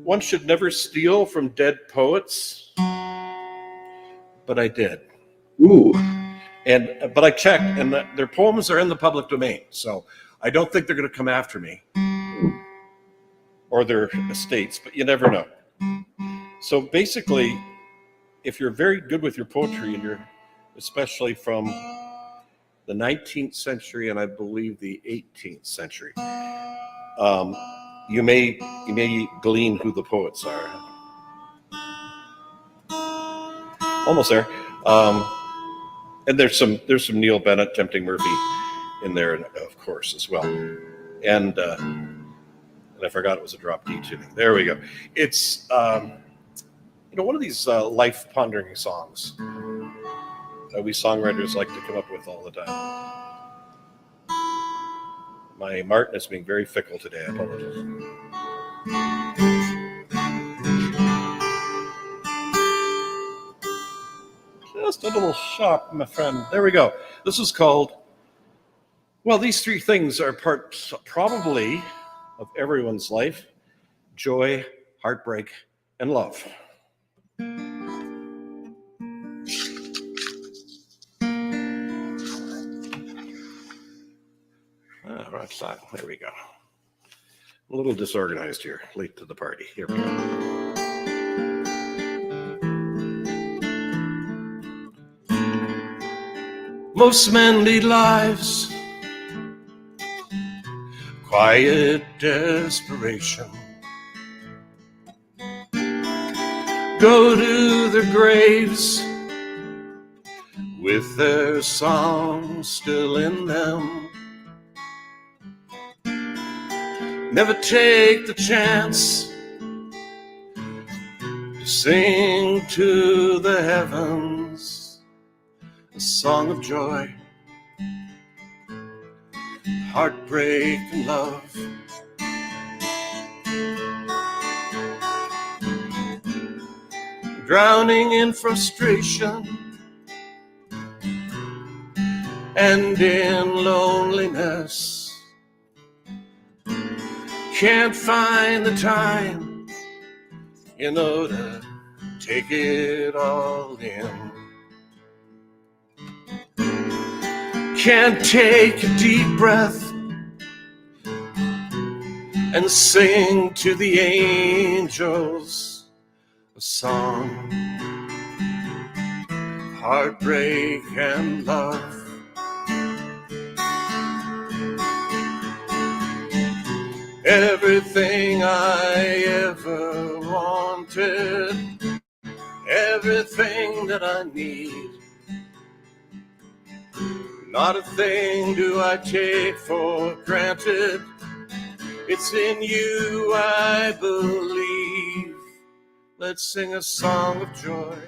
one should never steal from dead poets, but I did. Ooh. But I checked, and their poems are in the public domain, so I don't think they're going to come after me or their estates, but you never know. So basically, if you're very good with your poetry, and you're especially from the 19th century and I believe the 18th century, you may glean who the poets are. Almost there. And there's some Neil Bennett, Tempting Murphy in there, of course, as well. And I forgot it was a drop D tuning. There we go. It's one of these life pondering songs that we songwriters like to come up with all the time. My Martin is being very fickle today. I apologize. Just a little shock, my friend. There we go. This is called, well, these three things are parts probably of everyone's life: joy, heartbreak, and love. Right side. There we go. A little disorganized here, late to the party. Here we go. Most men lead lives, quiet desperation. Go to their graves with their songs still in them. Never take the chance to sing to the heavens a song of joy, heartbreak, and love. Drowning in frustration and in loneliness. Can't find the time, to take it all in. Can't take a deep breath and sing to the angels a song, heartbreak and love. Everything I ever wanted, everything that I need. Not a thing do I take for granted. It's in you I believe. Let's sing a song of joy,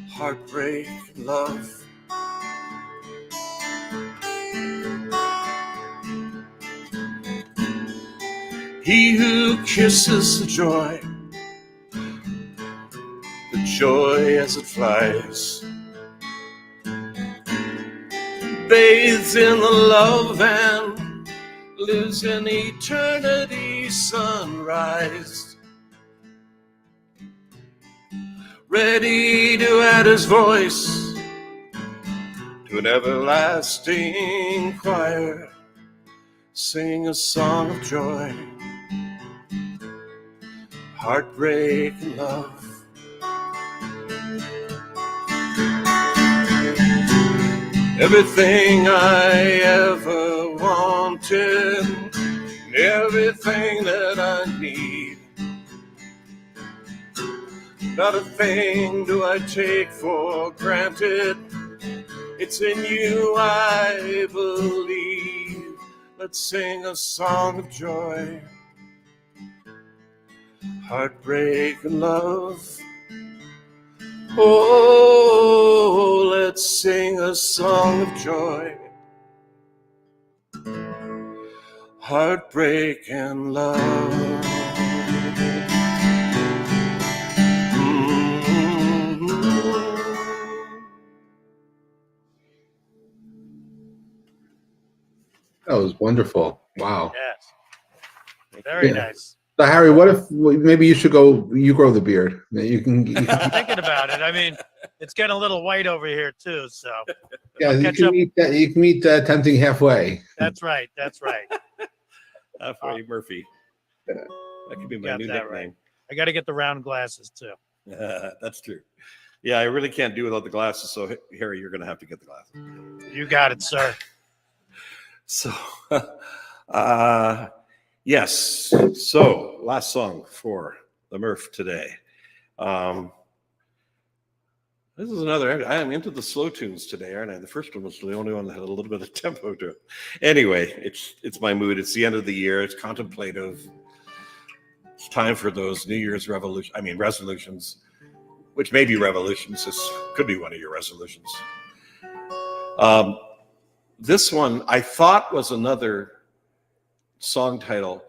heartbreak, and love. He who kisses the joy as it flies, bathes in the love and lives in eternity's sunrise, ready to add his voice to an everlasting choir, sing a song of joy, heartbreak, and love. Everything I ever wanted, everything that I need. Not a thing do I take for granted. It's in you I believe. Let's sing a song of joy, heartbreak, and love. Oh, let's sing a song of joy, heartbreak, and love. That was wonderful. Wow. Yes. Very Yeah. nice. So Harry, what if maybe you should go? You grow the beard. You can. I'm thinking about it. I mean, it's getting a little white over here too. So Yeah, I'll you catch can up. meet. You can meet tempting halfway. That's right. That's right. Halfway Murphy. That could be my Got new that nickname. right. I got to get the round glasses too. That's true. Yeah, I really can't do without the glasses. So Harry, you're going to have to get the glasses. You got it, sir. So, yes. So, last song for the Murph today. This is another. I am into the slow tunes today, aren't I? The first one was the only one that had a little bit of tempo to it. Anyway, it's my mood. It's the end of the year. It's contemplative. It's time for those New Year's resolutions, which may be revolutions. This could be one of your resolutions. This one I thought was another song title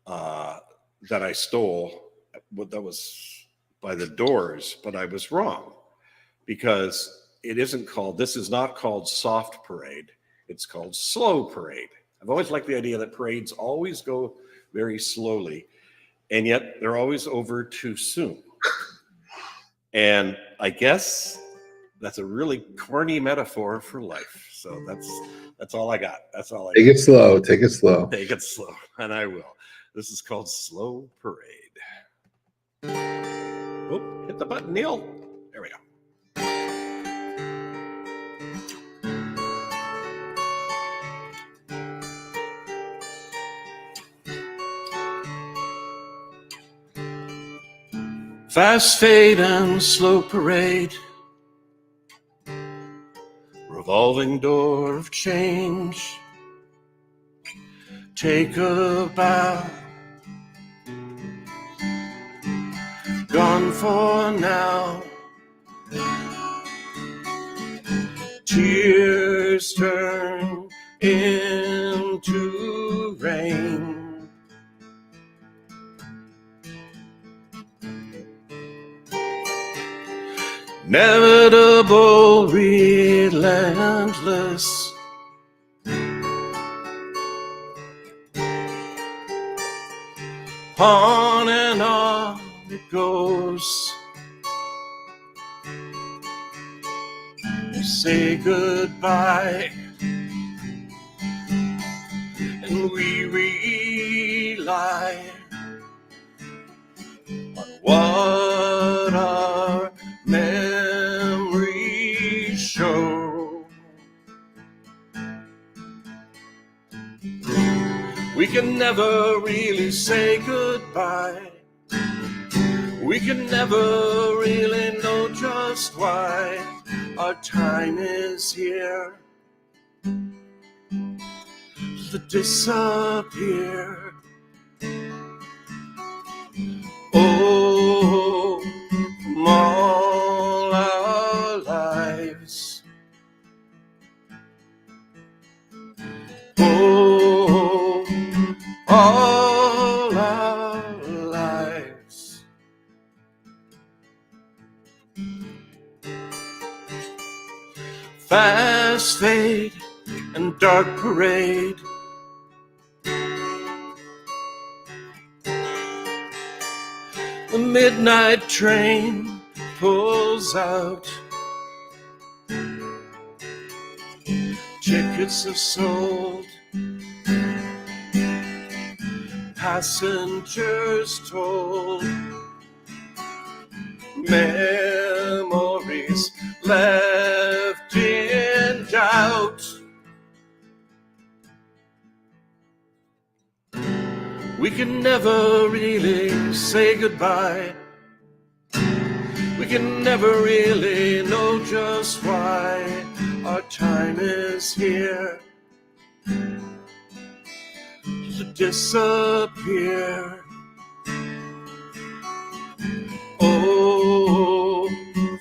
that I stole. That was by the Doors, but I was wrong because this is not called Soft Parade. It's called Slow Parade. I've always liked the idea that parades always go very slowly, and yet they're always over too soon. And I guess that's a really corny metaphor for life. So that's all I got. That's all I Take got. it slow. Take it slow. Take it slow, and I will. This is called Slow Parade. Oh, hit the button, Neil. There we go. Fast fade and slow parade, revolving door of change. Take a bow, gone for now. Tears turn into rain. Inevitable, relentless. On and on it goes. Say goodbye, and we rely on what our memories show. We can never really say goodbye. We can never really know just why our time is here to disappear. Oh, all our lives. Oh, all our lives. Fast fade and dark parade. The midnight train pulls out. Tickets are sold. Passengers told. Memories left in doubt. We can never really say goodbye. We can never really know just why our time is here to disappear. Oh,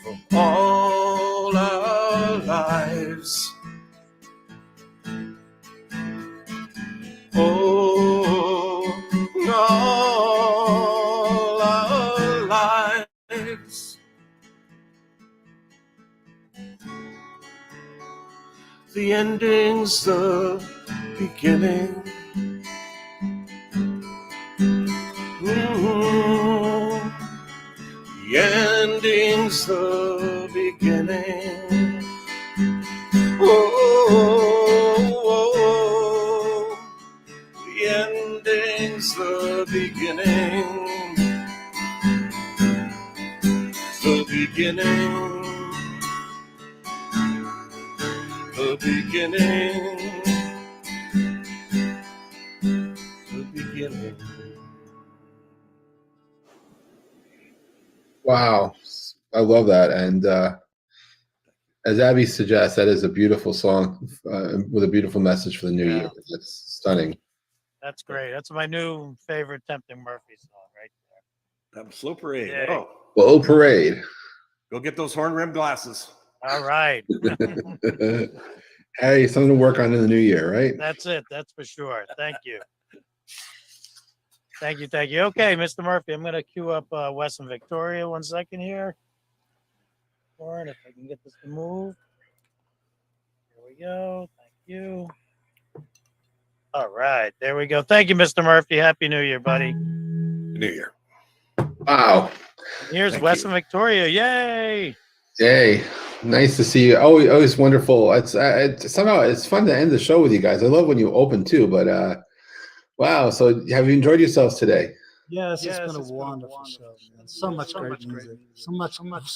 from all our lives. Oh, all our lives. The ending's the beginning. The ending's the beginning. Oh, the ending's the beginning. The beginning. The beginning. The beginning. Wow, I love that. And as Abby suggests, that is a beautiful song with a beautiful message for the new year. That's stunning. That's great. That's my new favorite Tempting Murphy song right That slow parade. Yeah. Oh, Well, parade. go get those horn rimmed glasses. there. All right. Hey, something to work on in the new year, right? That's it. That's for sure. Thank you. Thank you. Thank you. Okay, Mr. Murphy, I'm going to queue up Wes and Victoria 1 second here. Lauren, if I can get this to move. Here we go. Thank you. All right. There we go. Thank you, Mr. Murphy. Happy New Year, buddy. New Year. Wow. Here's Thank Wes you. and Victoria. Yay. Hey, nice to see you. Always wonderful. It's somehow it's fun to end the show with you guys. I love when you open too, but wow. So have you enjoyed yourselves today? Yes, it's been a wonderful show, man. So much great music. So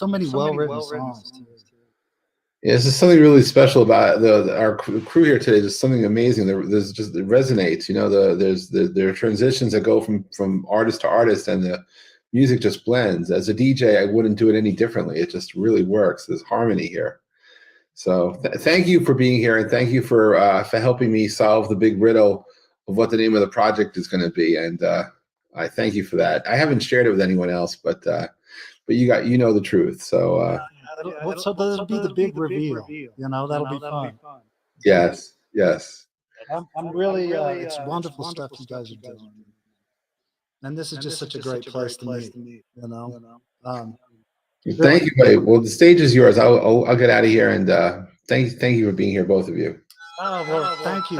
many well-written songs, too. Yeah, this is something really special about our crew here today. There's something amazing. There's just it resonates. You know, there are transitions that go from artist to artist, and the music just blends. As a DJ, I wouldn't do it any differently. It just really works. There's harmony here. So thank you for being here, and thank you for helping me solve the big riddle of what the name of the project is going to be. And I thank you for that. I haven't shared it with anyone else, but you know the truth. So So that'll be the big reveal. You know, that'll be fun. yes. I'm really, it's wonderful stuff you guys are doing. And this is just such a great place to meet, you know. Thank you, buddy. Well, the stage is yours. I'll get out of here, and thank you for being here, both of you. Oh, well, thank you.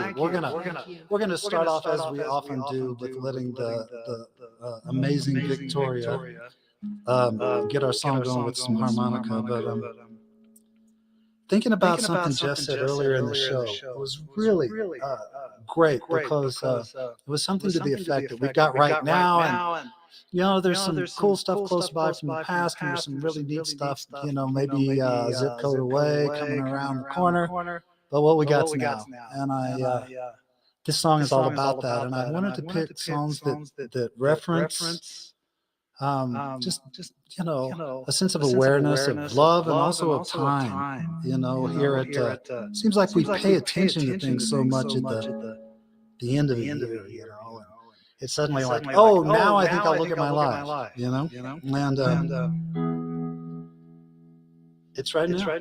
We're gonna start off as we often do with letting the amazing Victoria get our song going with some harmonica. But thinking about something Jeff said earlier in the show, it was really great because it was something to the effect that we got right now, and you know, there's some cool stuff close by from the past, and there's some really neat stuff, you know, maybe a zip code away coming around the corner. But what we got's now, and this song is all about that. And I wanted to pick songs that reference just you know, a sense of awareness of love and also of time. You know, here it seems like we pay attention to things so much at the end of the year. You know, and it's suddenly like, oh, now I think I'll look at my life. You know, and it's right now.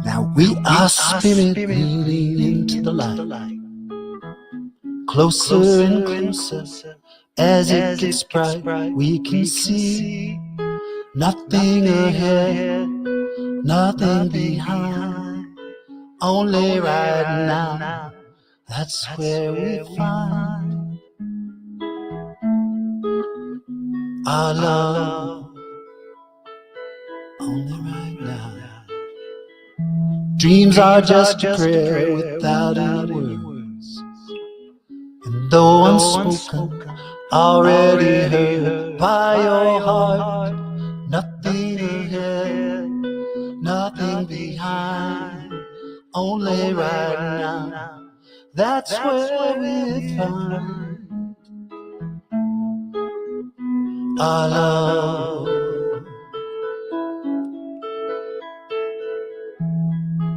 Now we are spirit moving into the light, closer and closer as it gets bright. We can see nothing ahead, nothing behind, only right now. That's where we find our love, only right now. Dreams are just a prayer without any words, and though unspoken, already heard by your heart. Nothing ahead, nothing behind, only right now. That's where we find our love.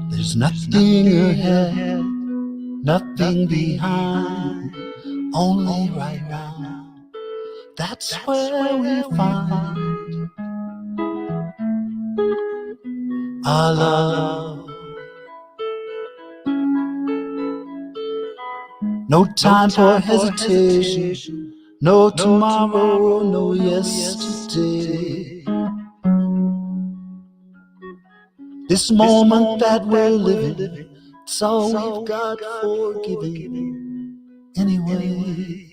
There's nothing ahead, nothing behind, only right now. That's where we find our love. No time for hesitation, no tomorrow, no yesterday. This moment that we're living, it's all we've got for giving anyway.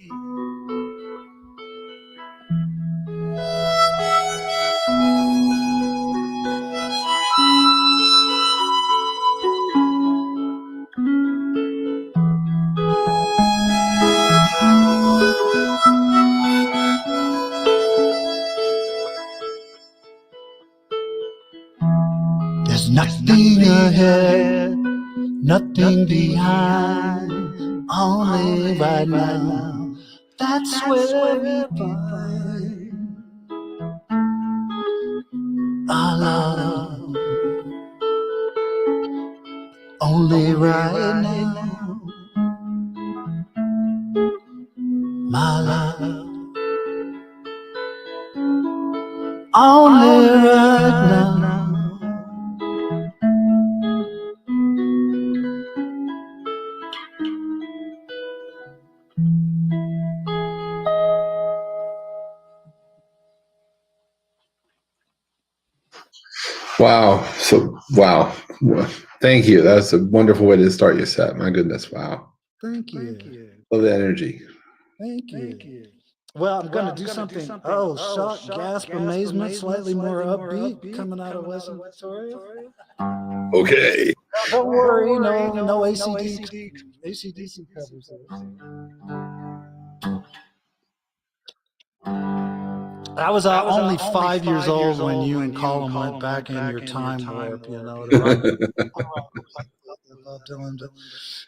There's nothing ahead, nothing behind, only right now. That's where we find our love. Only right now, my love. Only right now. Wow. So, wow. Thank you. That's a wonderful way to start your set. My goodness. Wow. Thank you. Love the energy. Thank you. Well, I'm going to do something. Oh, shock, gasp, amazement, slightly more upbeat coming out of Wes Victoria. Okay. Don't worry, no ACDC covers this. I was only 5 years old when you and Colm went back in your time warp, you know, to write about Dylan.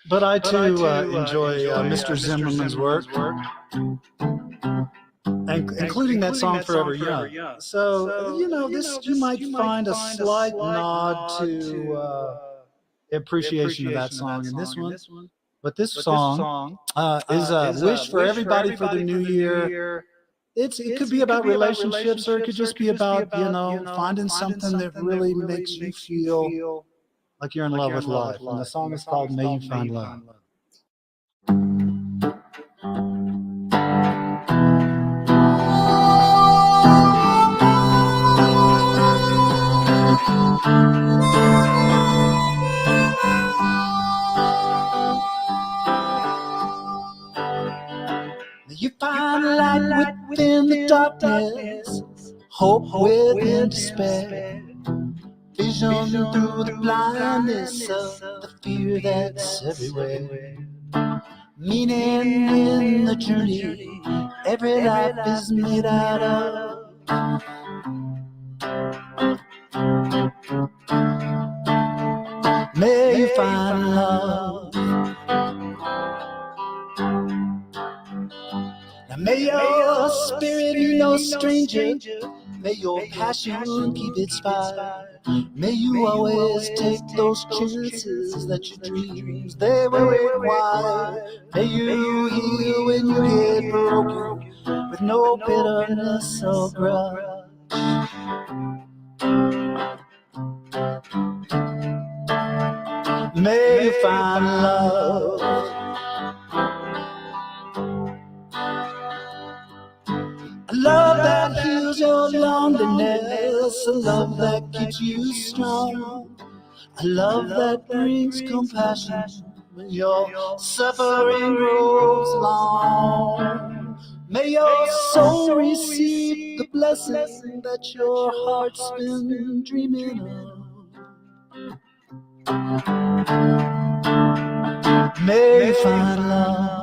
But I too enjoy Mr. Zimmerman's work, and including that song "Forever Young." So you know, this you might find a slight nod to appreciation of that song in this one. But this song is a wish for everybody for the new year. It could be about relationships, or it could just be about, you know, finding something that really makes you feel like you're in love with life. And the song is called "May You Find Love." You find light within the darkness, hope within despair, vision through the blindness of the fear that's everywhere. Meaning in the journey, every life is made out of. May you find love. Now may your spirit be no stranger. May your passion keep its fire. May you always take those chances that your dreams they will require. May you heal when you get broken, with no bitterness or grudge. May you find love. A love that heals your loneliness, a love that keeps you strong, a love that brings compassion when your suffering grows long. May your soul receive the blessing that your heart's been dreaming of. May you find love.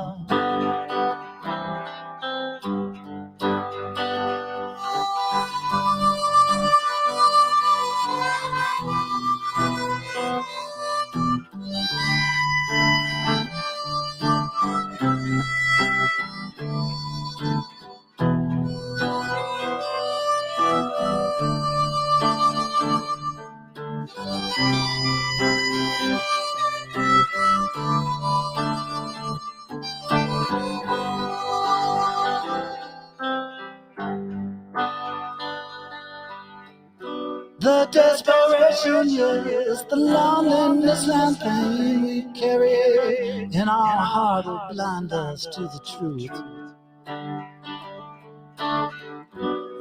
The desperation, yes, the loneliness and pain we carry in our heart will blind us to the truth.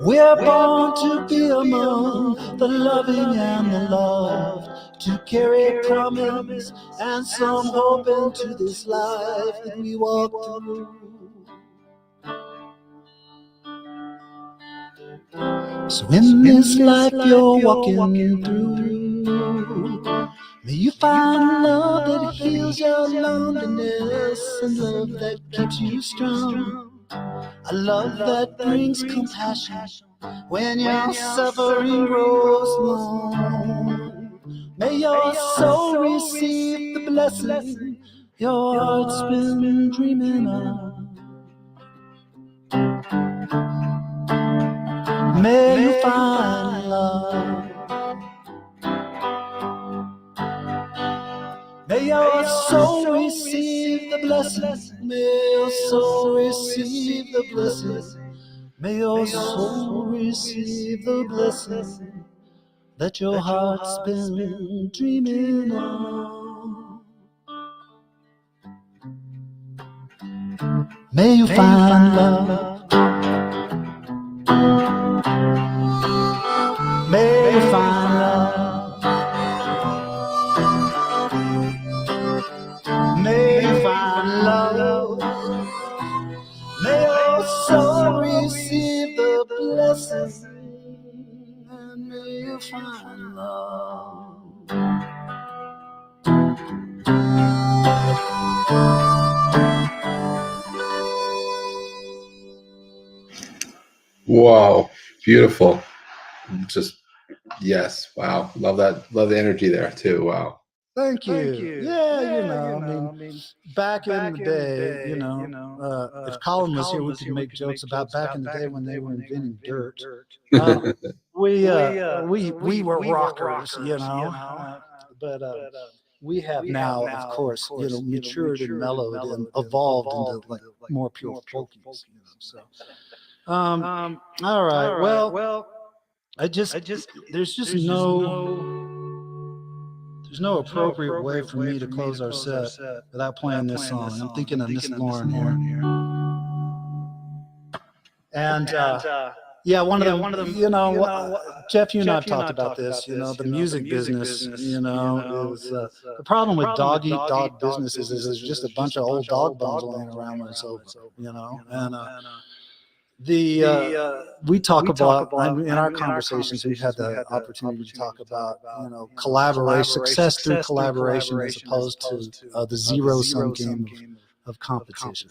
We're born to be among the loving and the loved, to carry promise and some hope into this life that we walk through. So in this life you're walking through, may you find love that heals your loneliness and love that keeps you strong. A love that brings compassion when your suffering grows long. May your soul receive the blessing your heart's been dreaming of. May you find love. May your soul receive the blessing. May your soul receive the blessing. May your soul receive the blessing that your heart's been dreaming of. May you find love. May you find love. May you find love. May your soul receive the blessing, and may you find love. Wow, beautiful. Just yes, wow. Love that. Love the energy there too. Wow. Thank you. Yeah, I mean, back in the day, if Colin was here, we could make jokes about back in the day when they were inventing dirt. We were rockers, but we have now, of course, matured and mellowed and evolved into like more pure folkies, So, all right. Well, there's just no appropriate way for me to close our set without playing this song. I'm thinking of Miss Lauren here. And yeah, one of them, Jeff, you and I have talked about this, the music business, it was the problem with dog eat dog businesses is there's just a bunch of old dog bones laying around when it's over, and we talk about in our conversations we've had the opportunity to talk about collaboration, success through collaboration as opposed to the zero-sum game of competition.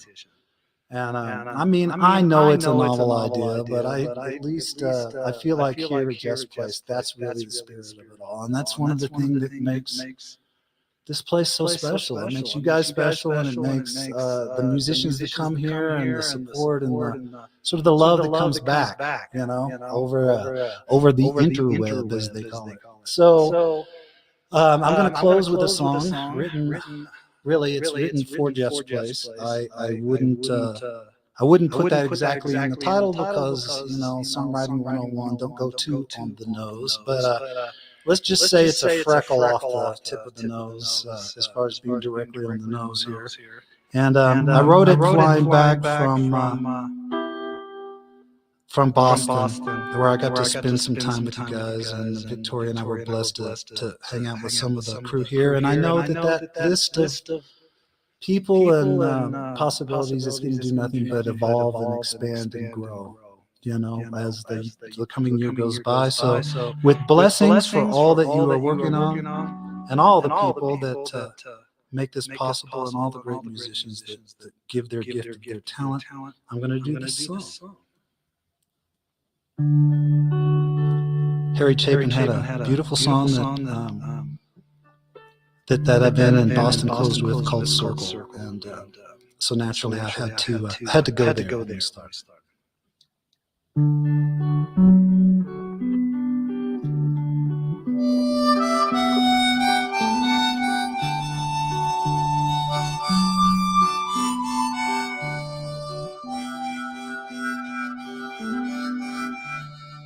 And I mean, I know it's a novel idea, but at least I feel like here at Jeff's Place, that's really the spirit of it all, and that's one of the things that makes this place so special. It makes you guys special, and it makes the musicians that come here and the support and the sort of the love that comes back, over the interweb, as they call it. So I'm going to close with a song written. Really, it's written for Jeff's Place. I wouldn't put that exactly in the title because songwriting 101 don't go too on the nose, but let's just say it's a freckle off the tip of the nose as far as being directly on the nose here. And I wrote it flying back from Boston, where I got to spend some time with you guys, and Victoria and I were blessed to hang out with some of the crew here. And I know that list of people and possibilities is going to do nothing but evolve and expand and grow, as the coming year goes by. So with blessings for all that you are working on and all the people that make this possible and all the great musicians that give their gift of their talent, I'm going to do this song. Harry Chapin had a beautiful song that event in Boston closed with called Circle, and so naturally I had to go there and start.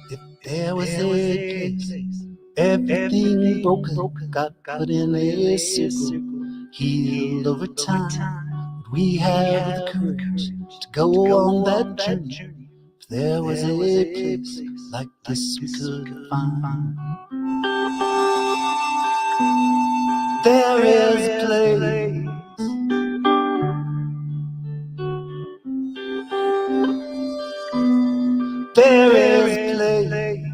If there was a place Everything broken got put in a circle, healed over time. Would we have the courage to go on that journey? If there was a place like this we could find. There is a place. There is a place.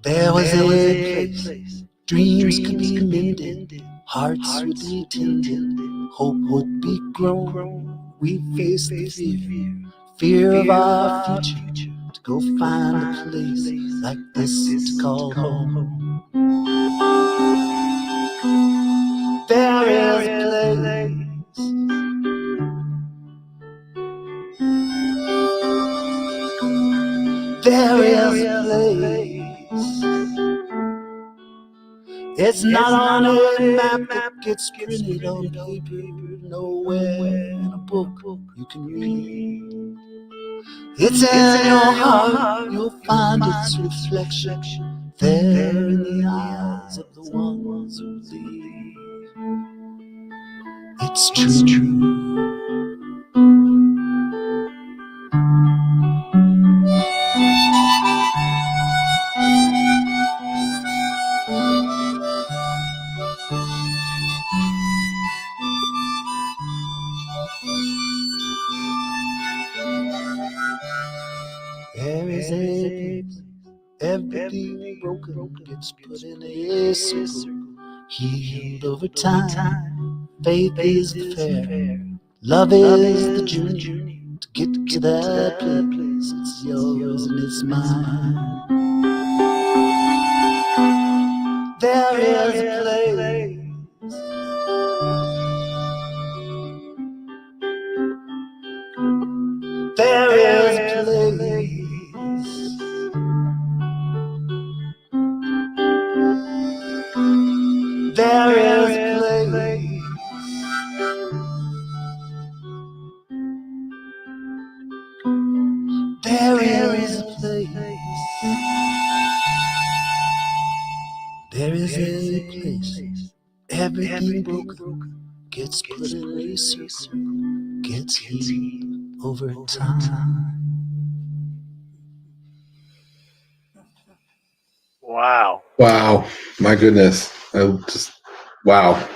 There was a place. Dreams could be mended, hearts would be tended, hope would be grown. We face the fear of our future, to go find a place like this to call home. There is a place. There is a place. It's not on a map that gets printed on paper, nowhere in a book you can read. It's in your heart, you'll find its reflection there in the eyes of the ones who lead. It's true. There is a place, everything broken gets put in a circle, healed over time. Faith is the fair, love is the journey. To get to that place, it's yours and it's mine. There is a place. There is a place. There is a place. There is a place. There is a place. Everything broken gets put in a circle, gets healed over time. Wow. Wow, my goodness. Wow.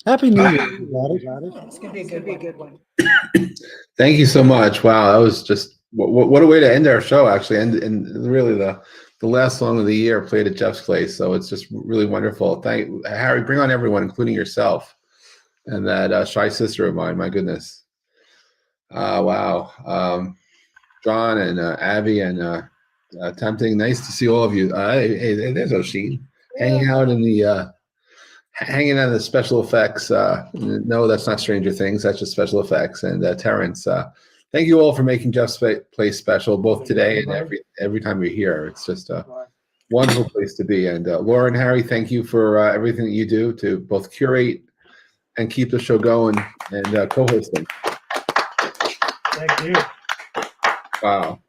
Happy New Year, everybody. It's gonna be a good one. Thank you so much. Wow, that was just what a way to end our show, actually. And really the last song of the year played at Jeff's place. So it's just really wonderful. Thank Harry, bring on everyone, including yourself and that shy sister of mine. My goodness. Wow. John and Abby and Tempting. Nice to see all of you. Hey, there's Oisin hanging out in the hanging out in the special effects. No, that's not Stranger Things. That's just special effects. And Terrence, thank you all for making Jeff's place special, both today and every time you're here. It's just a wonderful place to be. And Laura and Harry, thank you for everything that you do to both curate and keep the show going and co-hosting. Thank you. Wow.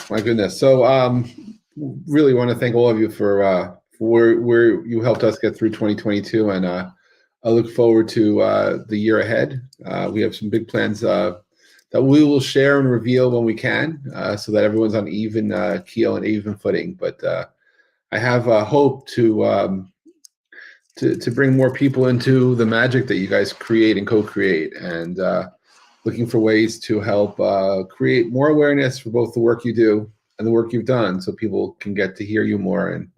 My goodness. So really want to thank all of you for where you helped us get through 2022, and I look forward to the year ahead. We have some big plans that we will share and reveal when we can, so that everyone's on even keel and even footing. But I have hope to bring more people into the magic that you guys create and co-create, and looking for ways to help create more awareness for both the work you do and the work you've done, so people can get to hear you more, and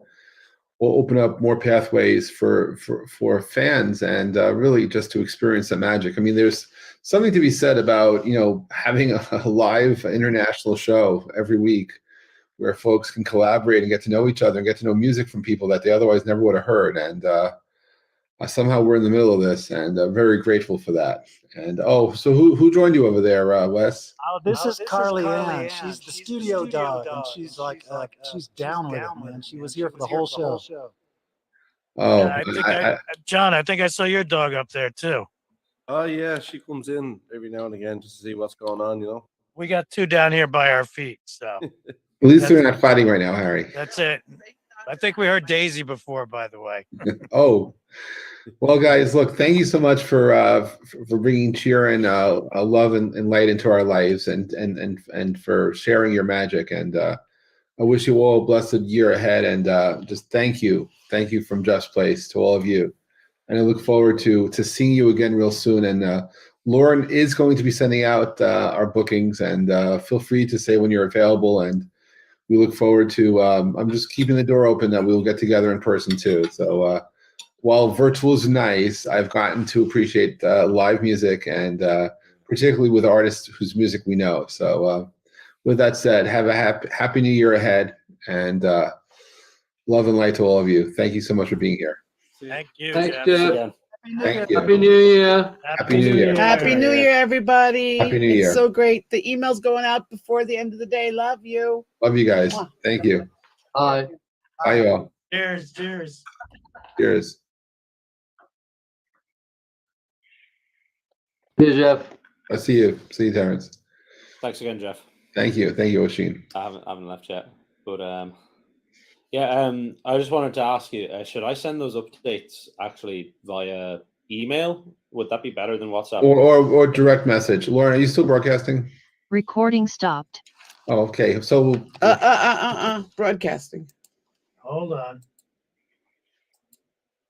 we'll open up more pathways for fans and really just to experience the magic. I mean, there's something to be said about, having a live international show every week where folks can collaborate and get to know each other and get to know music from people that they otherwise never would have heard. And somehow we're in the middle of this, and very grateful for that. And so who joined you over there, Wes? Oh, this is Carly Ann. She's the studio dog, and she's like, she's down with it, man. She was here for the whole show. Oh, Yeah, John, I think I saw your dog up there too. Oh yeah, she comes in every now and again just to see what's going on. We got two down here by our feet, so At least they're not fighting right now, Harry. that's it. I think we heard Daisy before, by the way. Oh, well, guys, look, thank you so much for bringing cheer and love and light into our lives, and for sharing your magic. And I wish you all a blessed year ahead. And just thank you from Just Place to all of you. And I look forward to seeing you again real soon. And Lauren is going to be sending out our bookings, and feel free to say when you're available. And we look forward to. I'm just keeping the door open that we'll get together in person too. So. While virtual is nice, I've gotten to appreciate live music, and particularly with artists whose music we know. So with that said, have a happy new year ahead, and love and light to all of you. Thank you so much for being here. Thank you. Thanks, Jeff. Jeff. Yeah. Thank you. Happy New Year. Happy New Year. Happy New Year, everybody. Happy New It's Year. so great. The email's going out before the end of the day. Love you. Love you guys. Thank you. Bye. Bye, you all. Cheers. Cheers. Cheers. See you, Jeff. I'll see you. See you, Terence. Thanks again, Jeff. Thank you. Thank you, Oisin. I haven't left yet, but I just wanted to ask you: should I send those updates actually via email? Would that be better than WhatsApp? Or direct message. Lauren, are you still broadcasting? Recording stopped. Oh, okay. So Broadcasting. Hold on.